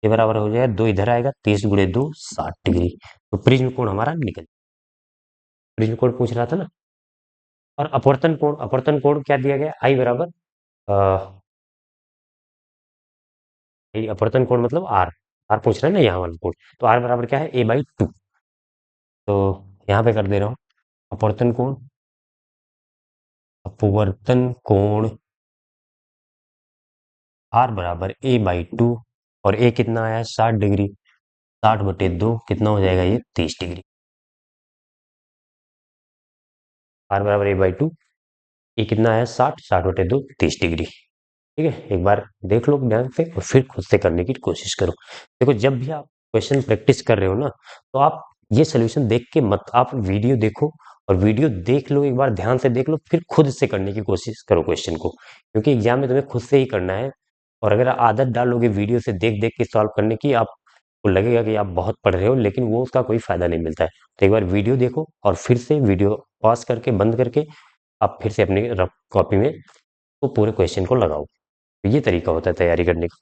A बराबर हो जाएगा 2 इधर आएगा, 30 गुणे 2 60 डिग्री। तो प्रिज्म कोण हमारा निकल, प्रिज्म कोण पूछ रहा था ना। और अपवर्तन कोण क्या दिया गया, I बराबर अपवर्तन कोण मतलब R पूछ रहा है ना यहाँ वाला कोण, तो R बराबर क्या है A/2। तो यहाँ पे कर दे रहा हूँ अपवर्तन कोण आर बराबर ए बाई टू, और ए कितना आया है 60 डिग्री, 60/2 कितना हो जाएगा ये 30 डिग्री। आर बराबर ए बाई टू, ये कितना आया 60, 60/2 30 डिग्री। ठीक है, एक बार देख लो ध्यान से और फिर खुद से करने की कोशिश करो। देखो जब भी आप क्वेश्चन प्रैक्टिस कर रहे हो ना, तो आप ये सोल्यूशन देख के मत, आप वीडियो देखो और वीडियो देख लो, एक बार ध्यान से देख लो, फिर खुद से करने की कोशिश करो क्वेश्चन को, क्योंकि एग्जाम में तुम्हें खुद से ही करना है। और अगर आदत डालोगे वीडियो से देख देख के सॉल्व करने की, आपको लगेगा कि आप बहुत पढ़ रहे हो, लेकिन वो उसका कोई फायदा नहीं मिलता है। तो एक बार वीडियो देखो और फिर से वीडियो पॉज करके बंद करके आप फिर से अपनी रफ कॉपी में वो पूरे क्वेश्चन को लगाओ। तो ये तरीका होता है तैयारी करने का।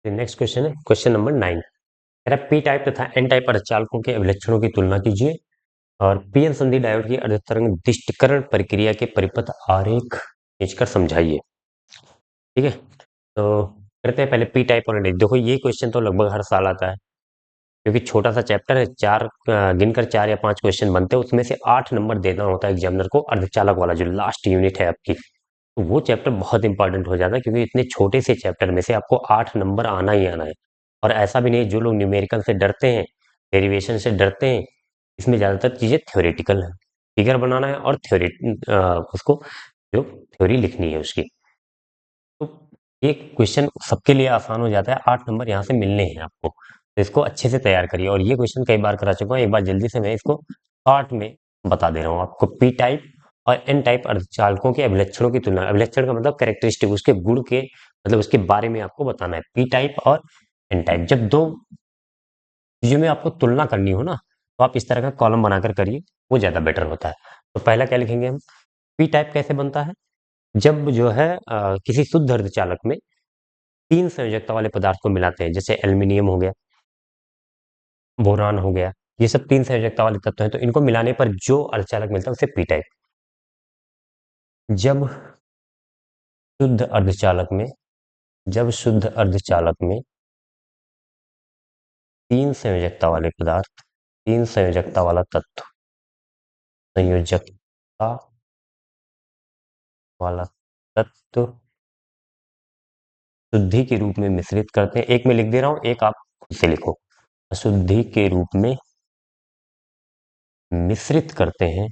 नेक्स्ट क्वेश्चन है क्वेश्चन नंबर 9। कह रहा पी टाइप तथा एन टाइप अर्धचालकों के अभिलक्षणों की तुलना कीजिए और पीएन संधि डायोड की अर्धतरंग दिष्टिकरण प्रक्रिया के परिपथ आरेख खींचकर समझाइए। ठीक है, तो करते हैं पहले पी टाइप और एन टाइप। देखो ये क्वेश्चन तो लगभग हर साल आता है, क्योंकि छोटा सा चैप्टर है, गिनकर 4 या 5 क्वेश्चन बनते हैं, उसमें से 8 नंबर देना होता है एग्जामिनर को, अर्धचालक वाला जो लास्ट यूनिट है आपकी। तो वो चैप्टर बहुत इंपॉर्टेंट हो जाता है, क्योंकि इतने छोटे से चैप्टर में से आपको 8 नंबर आना ही आना है। और ऐसा भी नहीं, जो लोग न्यूमेरिकल से डरते हैं, डेरिवेशन से डरते हैं, इसमें ज़्यादातर चीज़ें थ्योरेटिकल है, फिगर बनाना है और उसको जो थ्योरी लिखनी है उसकी। तो ये क्वेश्चन सबके लिए आसान हो जाता है, 8 नंबर यहाँ से मिलने हैं आपको, तो इसको अच्छे से तैयार करिए। और ये क्वेश्चन कई बार करा चुका हूँ, एक बार जल्दी से मैं इसको शॉर्ट में बता दे रहा हूँ आपको। पी टाइप और एन टाइप अर्धचालकों के अभिलक्षणों की तुलना, अभिलक्षण का मतलब कैरेक्टरिस्टिक, उसके गुण के मतलब उसके बारे में आपको बताना है। पी टाइप और एन टाइप, जब दो चीजों में आपको तुलना करनी हो ना, तो आप इस तरह का कॉलम बनाकर करिए, वो ज्यादा बेटर होता है। तो पहला क्या लिखेंगे हम, पी टाइप कैसे बनता है, जब जो है किसी शुद्ध अर्धचालक में 3 संयोजकता वाले पदार्थ को मिलाते हैं, जैसे एल्यूमिनियम हो गया, बोरान हो गया, ये सब 3 संयोजकता वाले तत्व हैं, तो इनको मिलाने पर जो अर्धचालक मिलता है उसे पी टाइप। जब शुद्ध अर्धचालक में जब शुद्ध अर्धचालक में 3 संयोजकता वाले पदार्थ, 3 संयोजकता वाला तत्व, संयोजकता वाला तत्व शुद्धि के रूप में मिश्रित करते हैं, एक में लिख दे रहा हूं, एक आप खुद से लिखो, अशुद्धि के रूप में मिश्रित करते हैं,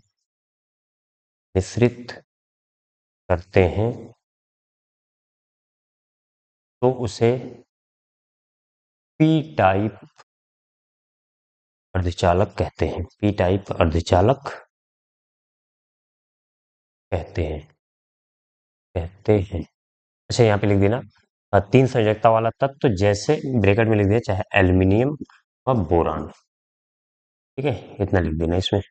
मिश्रित करते हैं, तो उसे पी टाइप अर्धचालक कहते हैं, पी टाइप अर्धचालक कहते हैं, कहते हैं। अच्छा यहाँ पे लिख देना 3 संयोजकता वाला तत्व, जैसे ब्रैकेट में लिख दिया, चाहे एल्यूमिनियम और बोरान। ठीक है, इतना लिख देना इसमें।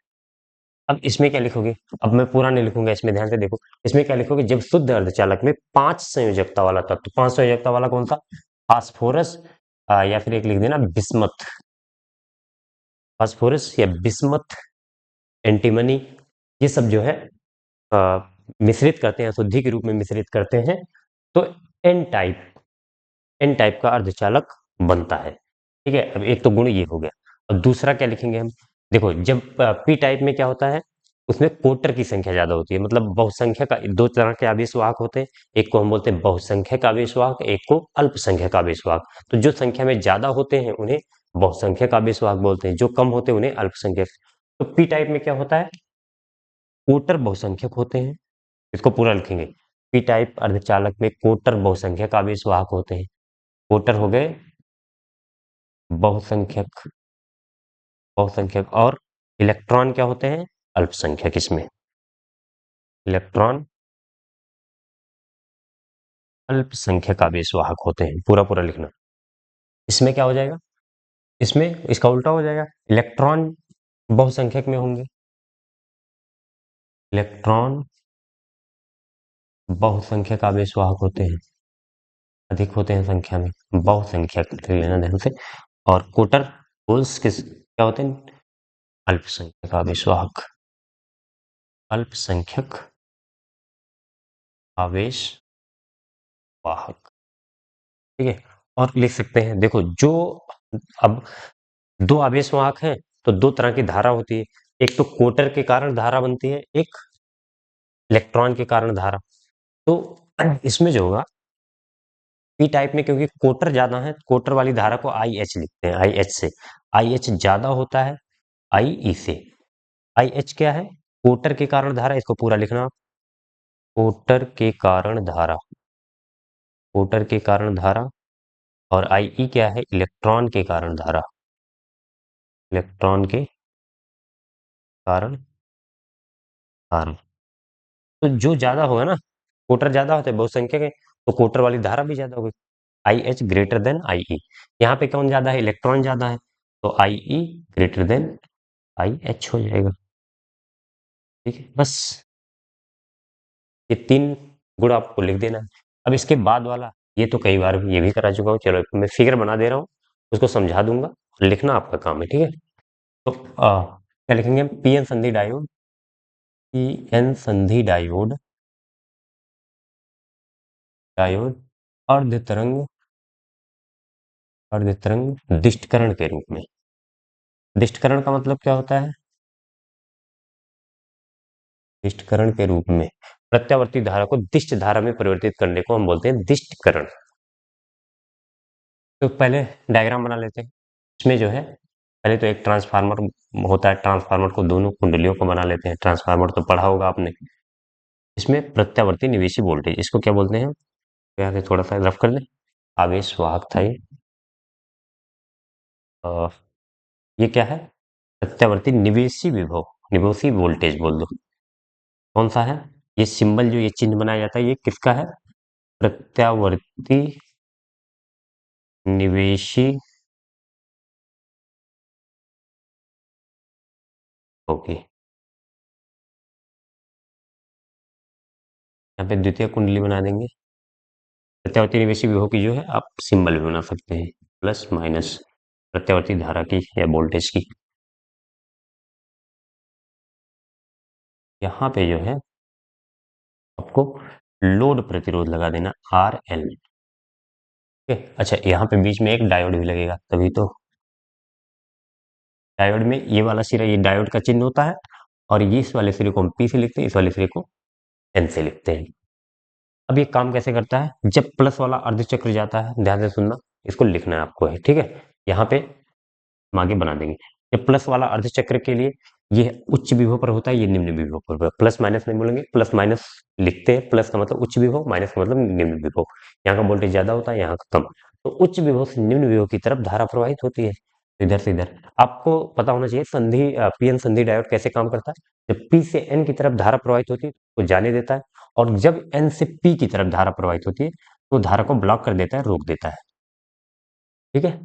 अब इसमें क्या लिखोगे, अब मैं पूरा नहीं लिखूंगा, इसमें ध्यान से देखो। इसमें क्या लिखोगे, जब शुद्ध अर्धचालक में 5 संयोजकता वाला तत्व, 5 संयोजकता वाला कौन सा, फास्फोरस, या फिर एक लिख देना बिस्मथ, फास्फोरस या बिस्मथ, एंटीमनी, ये सब जो है अ, मिश्रित करते हैं, शुद्धि के रूप में मिश्रित करते हैं, तो एन टाइप, एन टाइप का अर्धचालक बनता है। ठीक है, अब एक तो गुण ये हो गया। अब दूसरा क्या लिखेंगे हम, देखो जब पी टाइप में क्या होता है, उसमें कोटर की संख्या ज्यादा होती है, मतलब बहुसंख्यक, दो तरह के आवेशवाहक होते हैं, एक को हम बोलते हैं बहुसंख्यक आवेशवाहक, एक को अल्पसंख्यक आवेशवाहक। तो जो संख्या में ज्यादा होते हैं उन्हें बहुसंख्यक आवेशवाहक बोलते हैं, जो कम होते हैं उन्हें अल्पसंख्यक। तो पी टाइप में क्या होता है, कोटर बहुसंख्यक होते हैं, इसको पूरा लिखेंगे, पी टाइप अर्धचालक में कोटर बहुसंख्यक आवेशवाहक होते हैं। कोटर हो गए बहुसंख्यक, बहुसंख्यक, और इलेक्ट्रॉन क्या होते हैं, अल्पसंख्यक। इसमें इलेक्ट्रॉन अल्पसंख्यक आवेशवाहक होते हैं, पूरा पूरा लिखना। इसमें क्या हो जाएगा, इसमें इसका उल्टा हो जाएगा, इलेक्ट्रॉन बहुसंख्यक में होंगे, इलेक्ट्रॉन बहुसंख्यक आवेशवाहक होते हैं, अधिक होते हैं संख्या में, बहुसंख्यक लेना ध्यान से। और कोटर होल्स किस क्या होते हैं, अल्पसंख्यक आवेशवाहक, अल्पसंख्यक आवेशवाहक। ठीक है, और लिख सकते हैं, देखो जो अब दो आवेशवाहक हैं, तो दो तरह की धारा होती है, एक तो कोटर के कारण धारा बनती है, एक इलेक्ट्रॉन के कारण धारा। तो इसमें जो होगा, पी टाइप में क्योंकि कोटर ज्यादा है, कोटर वाली धारा को आई एच लिखते हैं, आई एच से। आई एच ज्यादा होता है आई ई से। आई एच क्या है? कोटर के कारण धारा, इसको पूरा लिखना आप। कोटर के कारण धारा, कोटर के कारण धारा। और आई ई क्या है? इलेक्ट्रॉन के कारण धारा, इलेक्ट्रॉन के कारण धारा। तो जो ज्यादा होगा ना, कोटर ज्यादा होते हैं बहुसंख्यक है, तो कोटर वाली धारा भी ज्यादा होगी। I H greater than I E. यहाँ पे कौन ज्यादा है? इलेक्ट्रॉन ज्यादा है, तो I E greater than I H हो जाएगा। ठीक है, बस ये तीन गुण आपको लिख देना है। अब इसके बाद वाला, ये तो कई बार ये भी करा चुका हूँ, चलो मैं फिगर बना दे रहा हूँ, उसको समझा दूंगा, लिखना आपका काम है। ठीक है, तो क्या लिखेंगे? पी एन संधि डायोड, पी एन संधि डायोड, डायोड अर्ध तरंग, अर्ध तरंग दिष्टकरण के रूप में। दिष्टकरण का मतलब क्या होता है? दिष्टकरण के रूप में प्रत्यावर्ती धारा को दिष्ट धारा में परिवर्तित करने को हम बोलते हैं दिष्टकरण। तो पहले डायग्राम बना लेते हैं। इसमें जो है, पहले तो एक ट्रांसफार्मर होता है, ट्रांसफार्मर को दोनों कुंडलियों को बना लेते हैं। ट्रांसफार्मर तो पढ़ा होगा आपने। इसमें प्रत्यावर्ती निवेशी वोल्टेज, इसको क्या बोलते हैं? तो यहाँ से थोड़ा सा रफ कर लें। आवेश वाहक था ये। अ, ये क्या है? प्रत्यावर्ती निवेशी विभव, निवेशी वोल्टेज बोल दो। कौन सा है? ये सिंबल जो ये चिन्ह बनाया जाता है, ये किसका है? प्रत्यावर्ती निवेशी। ओके, यहाँ पे द्वितीय कुंडली बना देंगे। प्रत्यावर्ती निवेशी विभव की जो है आप सिंबल भी बना सकते हैं, प्लस माइनस प्रत्यावर्ती धारा की या वोल्टेज की। यहाँ पे जो है आपको लोड प्रतिरोध लगा देना आर एल। अच्छा, यहाँ पे बीच में एक डायोड भी लगेगा, तभी तो। डायोड में ये वाला सिरा, ये डायोड का चिन्ह होता है, और ये इस वाले सिरे को हम पी से लिखते हैं, इस वाले सिरे को एन से लिखते हैं। अब ये काम कैसे करता है? जब प्लस वाला अर्धचक्र जाता है, ध्यान से सुनना, इसको लिखना है आपको, है ठीक है। यहाँ पे हम आगे बना देंगे। जब प्लस वाला अर्धचक्र के लिए ये उच्च विभव पर होता है, ये निम्न विभव पर होता है। प्लस माइनस नहीं बोलेंगे, प्लस माइनस लिखते हैं। प्लस का मतलब उच्च विभव, माइनस का मतलब निम्न विभव। यहाँ का वोल्टेज ज्यादा होता है, यहाँ का कम। तो उच्च विभव से निम्न विभव की तरफ धारा प्रवाहित होती है, तो इधर से इधर। आपको पता होना चाहिए संधि, पीएन संधि डायोड कैसे काम करता है। जब पी से एन की तरफ धारा प्रवाहित होती है तो जाने देता है, और जब एन से पी की तरफ धारा प्रवाहित होती है तो धारा को ब्लॉक कर देता है, रोक देता है। ठीक है,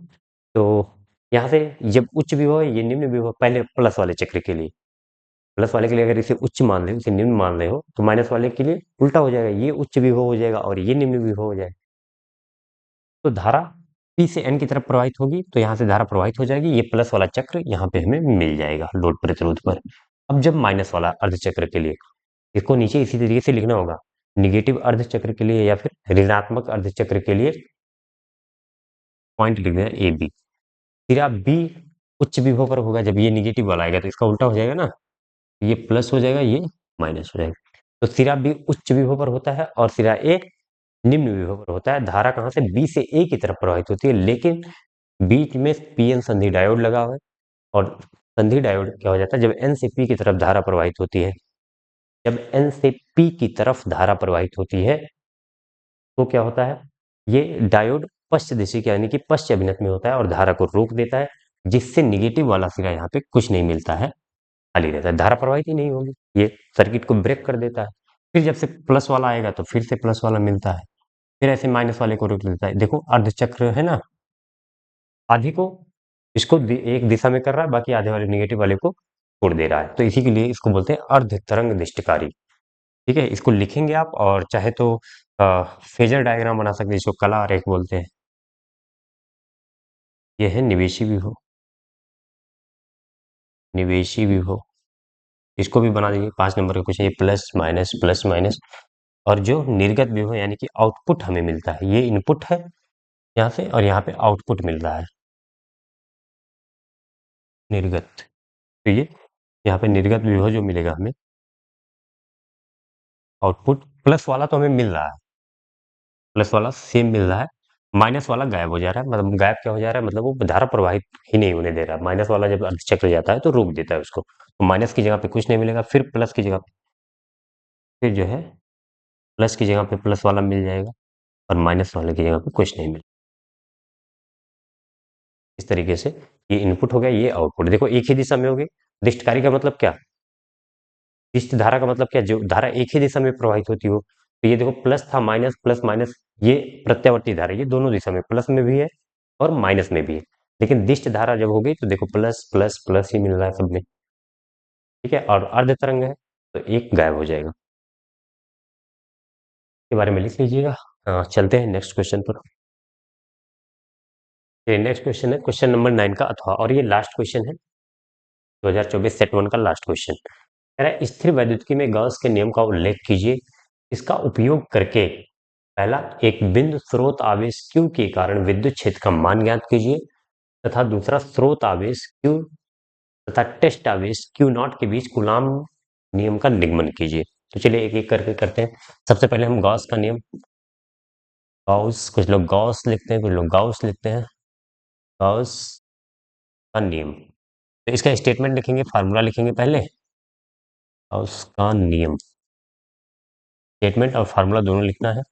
तो यहाँ से जब उच्च विभव है, ये निम्न विभव पहले प्लस वाले चक्र के लिए। प्लस वाले के लिए अगर इसे उच्च मान ले, इसे निम्न मान रहे हो, तो माइनस वाले के लिए उल्टा हो जाएगा, ये उच्च विभव हो जाएगा और ये निम्न विभव हो जाएगा। तो धारा पी से एन की तरफ प्रवाहित होगी, तो यहाँ से धारा प्रवाहित हो जाएगी, ये प्लस वाला चक्र यहाँ पे हमें मिल जाएगा लोड प्रतिरोध पर। अब जब माइनस वाला अर्धचक्र के लिए, इसको नीचे इसी तरीके से लिखना होगा। निगेटिव अर्धचक्र के लिए या फिर ऋणात्मक अर्धचक्र के लिए पॉइंट लिख देना ए बी। सिरा बी उच्च विभव पर होगा, जब ये निगेटिव वाला आएगा तो इसका उल्टा हो जाएगा ना, ये प्लस हो जाएगा, ये माइनस हो जाएगा। तो सिरा बी उच्च विभव पर होता है और सिरा ए निम्न विभव पर होता है। धारा कहां से? बी से ए की तरफ प्रवाहित होती है, लेकिन बीच में पीएन संधि डायोड लगा हुआ है। और संधि डायोड क्या हो जाता है? जब एन से पी की तरफ धारा प्रवाहित होती है, जब एन से पी की तरफ धारा प्रवाहित होती है, तो क्या होता है? ये डायोड पश्च दिशा यानी कि पश्च अभिनत में होता है और धारा को रोक देता है, जिससे निगेटिव वाला सिरा यहाँ पे कुछ नहीं मिलता है, खाली रहता है, धारा प्रवाहित ही नहीं होगी, ये सर्किट को ब्रेक कर देता है। फिर जब से प्लस वाला आएगा तो फिर से प्लस वाला मिलता है, फिर ऐसे माइनस वाले को रोक देता है। देखो अर्धचक्र है ना, आधे को इसको एक दिशा में कर रहा है, बाकी आधे वाले निगेटिव वाले को छोड़ दे रहा है, तो इसी के लिए इसको बोलते हैं अर्ध तरंग निष्ठकारी। ठीक है, इसको लिखेंगे आप, और चाहे तो फेजर डायग्राम बना सकते हैं, जिसको कला आरेख बोलते हैं। यह है निवेशी विभव, निवेशी विभव, इसको भी बना दीजिए। 5 नंबर का क्वेश्चन, ये प्लस माइनस प्लस माइनस। और जो निर्गत विभव यानी कि आउटपुट हमें मिलता है, ये इनपुट है यहाँ से, और यहाँ पे आउटपुट मिल रहा है निर्गत। तो ये यहाँ पे निर्गत विभव जो मिलेगा हमें, आउटपुट प्लस वाला तो हमें मिल रहा है, प्लस वाला सेम मिल रहा है, माइनस वाला गायब हो जा रहा है, मतलब गायब क्या हो जा रहा है, मतलब वो धारा प्रवाहित ही नहीं होने दे रहा है। माइनस वाला जब अर्धचक्र जाता है तो रोक देता है उसको, तो माइनस की जगह पे कुछ नहीं मिलेगा, फिर प्लस की जगह फिर जो है प्लस की जगह पे प्लस वाला मिल जाएगा और माइनस वाले की जगह पे कुछ नहीं मिलेगा। इस तरीके से ये इनपुट हो गया, ये आउटपुट। देखो एक ही दिशा में होगी। दिष्टकारी का मतलब क्या, दिष्ट धारा का मतलब क्या, जो धारा एक ही दिशा में प्रवाहित होती हो। तो ये देखो प्लस था, माइनस प्लस माइनस, ये प्रत्यावर्ती धारा, ये दोनों दिशा में, प्लस में भी है और माइनस में भी है। लेकिन दिष्ट धारा जब होगी तो देखो प्लस प्लस प्लस ही मिल रहा है सब में, ठीक है। और अर्ध तरंग है तो एक गायब हो जाएगा। के बारे में लिख लीजिएगा। चलते हैं नेक्स्ट क्वेश्चन पर। ये नेक्स्ट क्वेश्चन है क्वेश्चन नंबर 9 का अथवा, और ये लास्ट क्वेश्चन है 2024 सेट 1 का लास्ट क्वेश्चन। कह रहा है स्थिर वैद्युतिकी में गॉस के नियम का उल्लेख कीजिए। इसका उपयोग करके पहला, एक बिंदु स्रोत आवेश Q के कारण विद्युत क्षेत्र का मान ज्ञात कीजिए, तथा दूसरा स्रोत आवेश Q तथा टेस्ट आवेश Q नॉट के बीच कूलाम्ब नियम का निगमन कीजिए। तो चलिए एक एक करके करते हैं। सबसे पहले हम गॉस का नियम, गॉस, कुछ लोग गॉस लिखते हैं, कुछ लोग गॉस लिखते हैं, गॉस का नियम। तो इसका स्टेटमेंट लिखेंगे, फार्मूला लिखेंगे पहले, गॉस का नियम, स्टेटमेंट और फार्मूला दोनों लिखना है।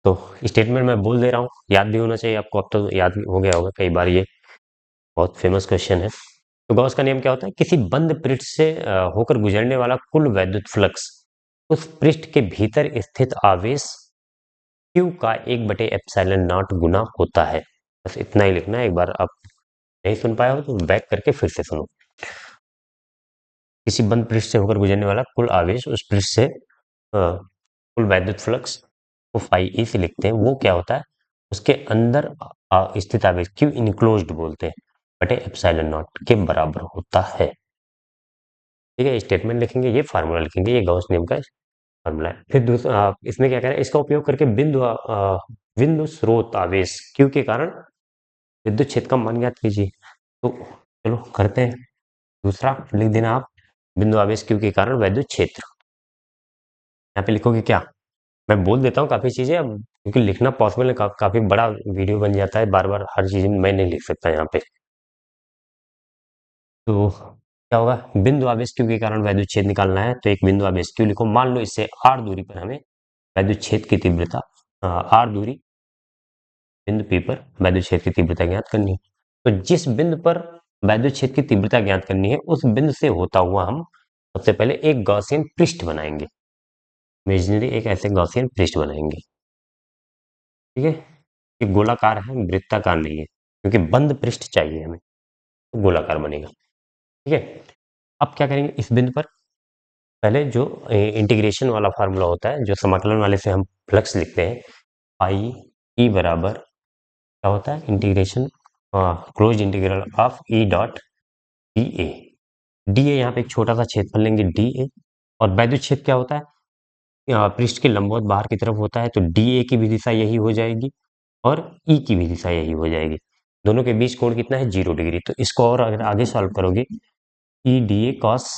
तो स्टेटमेंट मैं बोल दे रहा हूँ, याद भी होना चाहिए आपको, अब तो याद हो गया होगा कई बार, ये बहुत फेमस क्वेश्चन है। तो गॉस का नियम क्या होता है, किसी बंद पृष्ठ से होकर गुजरने वाला कुल वैद्युत फ्लक्स उस पृष्ठ के भीतर स्थित आवेश Q का 1/ε0 गुना होता है। बस इतना ही लिखना है। एक बार आप नहीं सुन पाए हो तो बैक करके फिर से सुनो। किसी बंद पृष्ठ से होकर गुजरने वाला कुल आवेश उस पृष्ठ से कुल वैद्युत फ्लक्स को फाई ई से लिखते हैं, वो क्या होता है, उसके अंदर स्थित आवेश क्यू इनक्लोज्ड बोलते हैं, बटे एप्सिलॉन नॉट के बराबर होता है। ठीक है, स्टेटमेंट लिखेंगे, ये फार्मूला लिखेंगे, ये गॉस नियम का फार्मूला है। फिर दूसरा इसमें क्या करें, इसका उपयोग करके बिंदु स्रोत आवेश क्यू के कारण विद्युत क्षेत्र का मान ज्ञात कीजिए। तो चलो करते हैं। दूसरा लिख देना आप, बिंदु आवेश क्यू के कारण वैद्युत क्षेत्र। यहाँ पे लिखोगे क्या, मैं बोल देता हूँ काफ़ी चीज़ें अब, क्योंकि लिखना पॉसिबल है, काफ़ी बड़ा वीडियो बन जाता है, बार बार हर चीज़ मैं नहीं लिख सकता यहाँ पे। तो क्या होगा, बिंदु आवेश क्यू के कारण वैद्युत क्षेत्र निकालना है, तो एक बिंदु आवेश क्यू लिखो, मान लो इससे r दूरी पर हमें वैद्युत क्षेत्र की तीव्रता, r दूरी बिंदु P पर वैद्युत क्षेत्र की तीव्रता ज्ञात करनी है। तो जिस बिंदु पर वैद्युत क्षेत्र की तीव्रता ज्ञात करनी है, उस बिंदु से होता हुआ हम सबसे पहले एक गॉसियन पृष्ठ बनाएंगे, इमेजिनरी एक ऐसे गॉसियन पृष्ठ बनाएंगे। ठीक है, ये गोलाकार है, वृत्ताकार नहीं है, क्योंकि बंद पृष्ठ चाहिए हमें, तो गोलाकार बनेगा। ठीक है, अब क्या करेंगे, इस बिंदु पर पहले जो इंटीग्रेशन वाला फार्मूला होता है, जो समाकलन वाले से हम फ्लक्स लिखते हैं, आई ई बराबर क्या होता है, integration close integral of E dot D A. D A यहाँ पे एक छोटा सा क्षेत्रफल लेंगे डी ए, और वैद्युत क्षेत्र क्या होता है, पृष्ठ के लंबवत बाहर की तरफ होता है, तो डी ए की भी दिशा यही हो जाएगी और ई की भी दिशा यही हो जाएगी। दोनों के बीच कोण कितना है, 0 डिग्री। तो इसको और अगर आगे सॉल्व करोगे, E D A cos,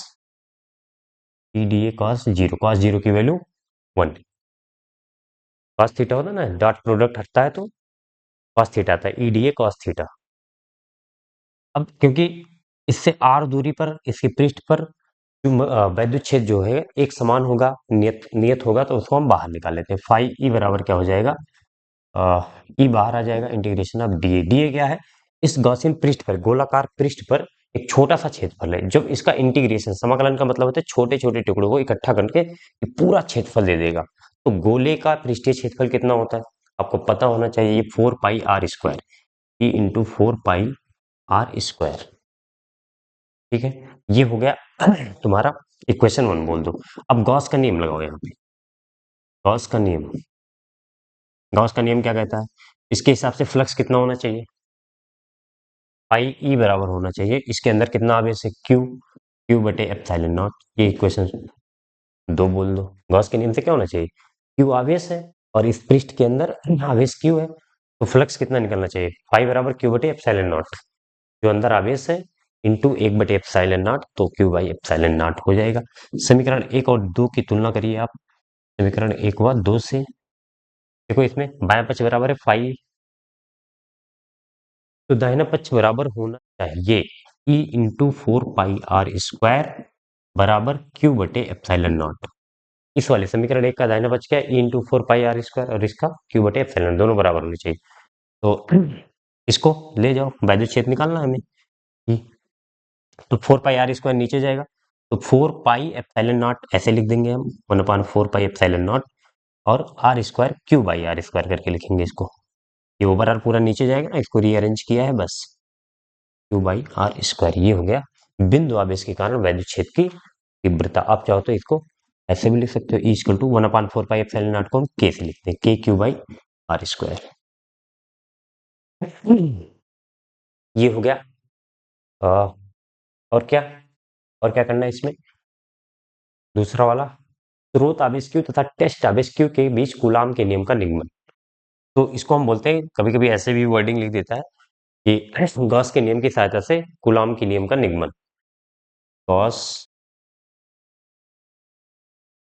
E D A cos zero, cos zero की वैल्यू 1, कॉस थीटा होता है ना, डॉट प्रोडक्ट हटता है तो कॉस थीटा आता है, E D A cos theta. अब क्योंकि इससे आर दूरी पर इसके पृष्ठ पर वैद्युत क्षेत्र जो है एक समान होगा, नियत होगा, तो उसको हम बाहर निकाल लेते हैं। फाई ई बराबर क्या हो जाएगा, ई बाहर आ जाएगा, integration of D A. D A क्या है, इस गॉसियन पृष्ठ पर, गोलाकार पृष्ठ पर एक छोटा सा क्षेत्रफल है। जब इसका इंटीग्रेशन, समाकलन का मतलब होता है छोटे छोटे टुकड़ों को इकट्ठा करके ये पूरा क्षेत्रफल दे देगा। तो गोले का पृष्ठीय क्षेत्रफल कितना होता है, आपको पता होना चाहिए, ये 4 pi R square, E into 4 pi R square. ठीक है, ये हो गया तुम्हारा इक्वेशन 1 बोल दो। अब गॉस का नियम लगाओ यहाँ पे, गॉस का नियम, गॉस का नियम क्या कहता है, इसके हिसाब से फ्लक्स कितना होना चाहिए, पाई ई बराबर होना चाहिए, इसके अंदर कितना आवेश है, क्यू, क्यू बटे एप्सिलॉन नॉट। ये इक्वेशन 2 बोल दो। गॉस के नियम से क्या होना चाहिए, क्यू आवेश है और इस पृष्ठ के अंदर आवेश क्यू है, तो फ्लक्स कितना निकलना चाहिए, पाई बराबर क्यू बटे एप्सिलॉन नॉट, जो अंदर आवेश है इंटू 1 बटे एप्सिलॉन नॉट, तो क्यू बाई एप्सिलॉन नॉट हो जाएगा। समीकरण 1 और 2 की तुलना करिए आप, समीकरण 1 व 2 से। देखो इसमें बायां पक्ष बराबर है फाई तो दाहिना पक्ष बराबर होना चाहिए E इंटू 4 पाई r² बराबर Q बटे एप्सिलॉन नॉट। इस वाले समीकरण एक का दाहिना पक्ष क्या है? E इंटू 4 पाई r² और इसका Q बटे एप्सिलॉन, दोनों बराबर होने चाहिए। तो इसको ले जाओ, वैद्युत क्षेत्र निकालना है हमें। E, तो 4 पाई r² नीचे जाएगा, तो 4 पाई एप्सिलॉन नॉट ऐसे लिख देंगे हम, 1/4 पाई एप्सिलॉन नॉट, और r² Q/r² करके लिखेंगे इसको। ये ओवर आर पूरा नीचे जाएगा ना, इसको रीअरेंज किया है बस। Q/r², ये हो गया बिंदु आवेश के कारण वैद्युत क्षेत्र की तीव्रता। आप चाहो तो इसको ऐसे भी लिख सकते हो, E = 1/4 पाई एप्सिलॉन नॉट को हम K से लिखते हैं, KQ/r²। ये हो गया। और क्या, और क्या करना है इसमें? दूसरा वाला, स्रोत आवेश Q तथा टेस्ट आवेश Q के बीच कूलाम के नियम का निगमन। तो इसको हम बोलते हैं, कभी कभी ऐसे भी वर्डिंग लिख देता है कि गॉस के नियम की सहायता से कूलाम के नियम का निगमन। गॉस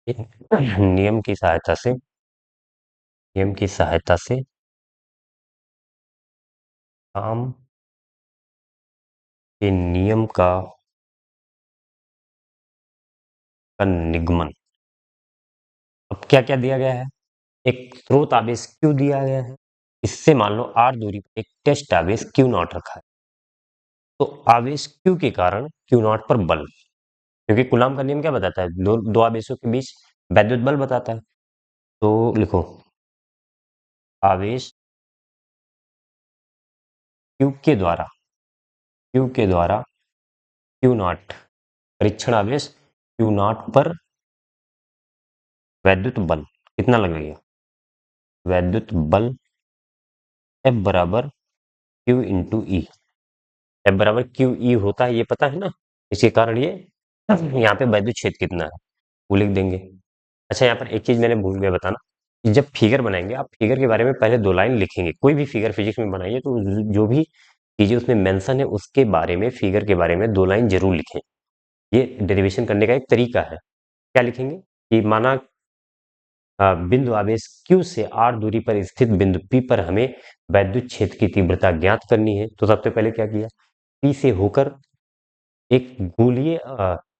नियम की सहायता से, नियम की सहायता से कूलाम के नियम का निगमन। अब क्या क्या दिया गया है? एक स्रोत आवेश Q दिया गया है, इससे मान लो r दूरी पर एक टेस्ट आवेश Q0 रखा है। तो आवेश Q के कारण Q0 पर बल, क्योंकि कूलाम का नियम क्या बताता है? दो आवेशों के बीच वैद्युत बल बताता है। तो लिखो, आवेश Q के द्वारा Q0, परीक्षण आवेश Q0 पर वैद्युत बल कितना लगेगा? वैद्युत बल F बराबर Q इंटू ई। F बराबर QE होता है, ये पता है ना, इसके कारण ये यहाँ पे वैद्युत क्षेत्र कितना है वो लिख देंगे। अच्छा, यहाँ पर एक चीज मैंने भूल गया बताना, कि जब फिगर बनाएंगे आप, फिगर के बारे में पहले 2 लाइन लिखेंगे। कोई भी फिगर फिजिक्स में बनाइए तो जो भी चीजें उसमें मेंशन है उसके बारे में, फिगर के बारे में 2 लाइन जरूर लिखें। ये डेरिवेशन करने का एक तरीका है। क्या लिखेंगे कि माना बिंदु आवेश Q से r दूरी पर स्थित बिंदु P पर हमें वैद्युत क्षेत्र की तीव्रता ज्ञात करनी है। तो सबसे पहले क्या किया, P से होकर एक गोलीय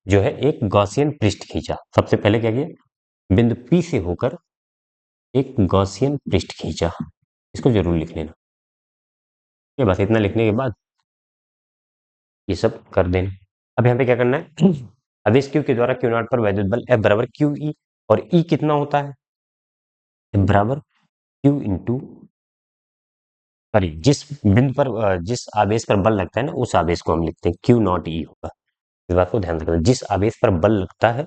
जो है एक गॉसियन पृष्ठ खींचा। सबसे पहले क्या किया, बिंदु P से होकर एक गॉसियन पृष्ठ खींचा। इसको जरूर लिख लेना। ये बस इतना लिखने के बाद ये सब कर देना। अब यहाँ पे क्या करना है, आवेश Q के द्वारा Q0 पर वैद्युत बल F बराबर QE, और E कितना होता है? F बराबर Q इंटू, सॉरी, जिस बिंदु पर जिस आवेश पर बल लगता है ना, उस आवेश को हम लिखते हैं Q0E होगा। इस बात को ध्यान रखना, जिस आवेश पर बल लगता है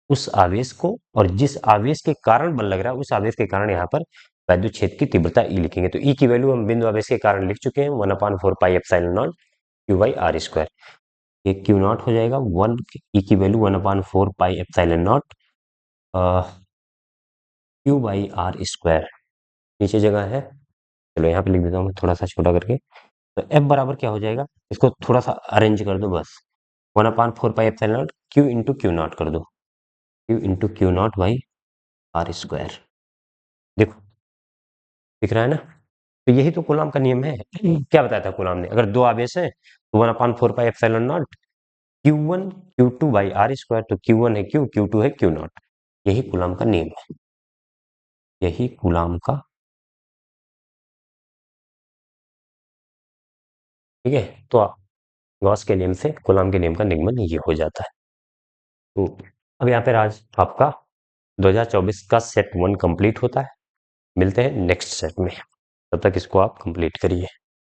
उस आवेश को, और जिस आवेश के कारण बल लग रहा है उस आवेश के कारण यहाँ पर वैद्युत क्षेत्र की तीव्रता E लिखेंगे। तो E की वैल्यू हम बिंदु आवेश के कारण लिख चुके हैं, 1/4 पाई एप्सिलॉन नॉट Q/r²। ये Q0 हो जाएगा 1, E की value 1/4 pi epsilon not Q/r²। नीचे जगह है, चलो यहाँ पे लिख देता हूँ मैं थोड़ा सा छोटा करके। तो F बराबर क्या हो जाएगा, इसको थोड़ा सा अरेंज कर दो बस, 1/4 pi epsilon not Q into Q0 कर दो, Q इंटू Q0/r²। देखो दिख रहा है ना? तो यही तो कूलाम का नियम है। क्या बताया था कूलाम ने, अगर दो आवेश है तो 1/4 pi epsilon not Q1 Q2/r², तो Q1 है Q, Q2 है Q0। यही कूलाम का नियम है, यही कूलाम का, ठीक है। तो गॉस के नियम से कूलाम के नियम का निगमन ये हो जाता है। तो अब यहाँ पर आज आपका 2024 का सेट 1 कंप्लीट होता है। मिलते हैं नेक्स्ट सेट में, तब तक इसको आप कंप्लीट करिए।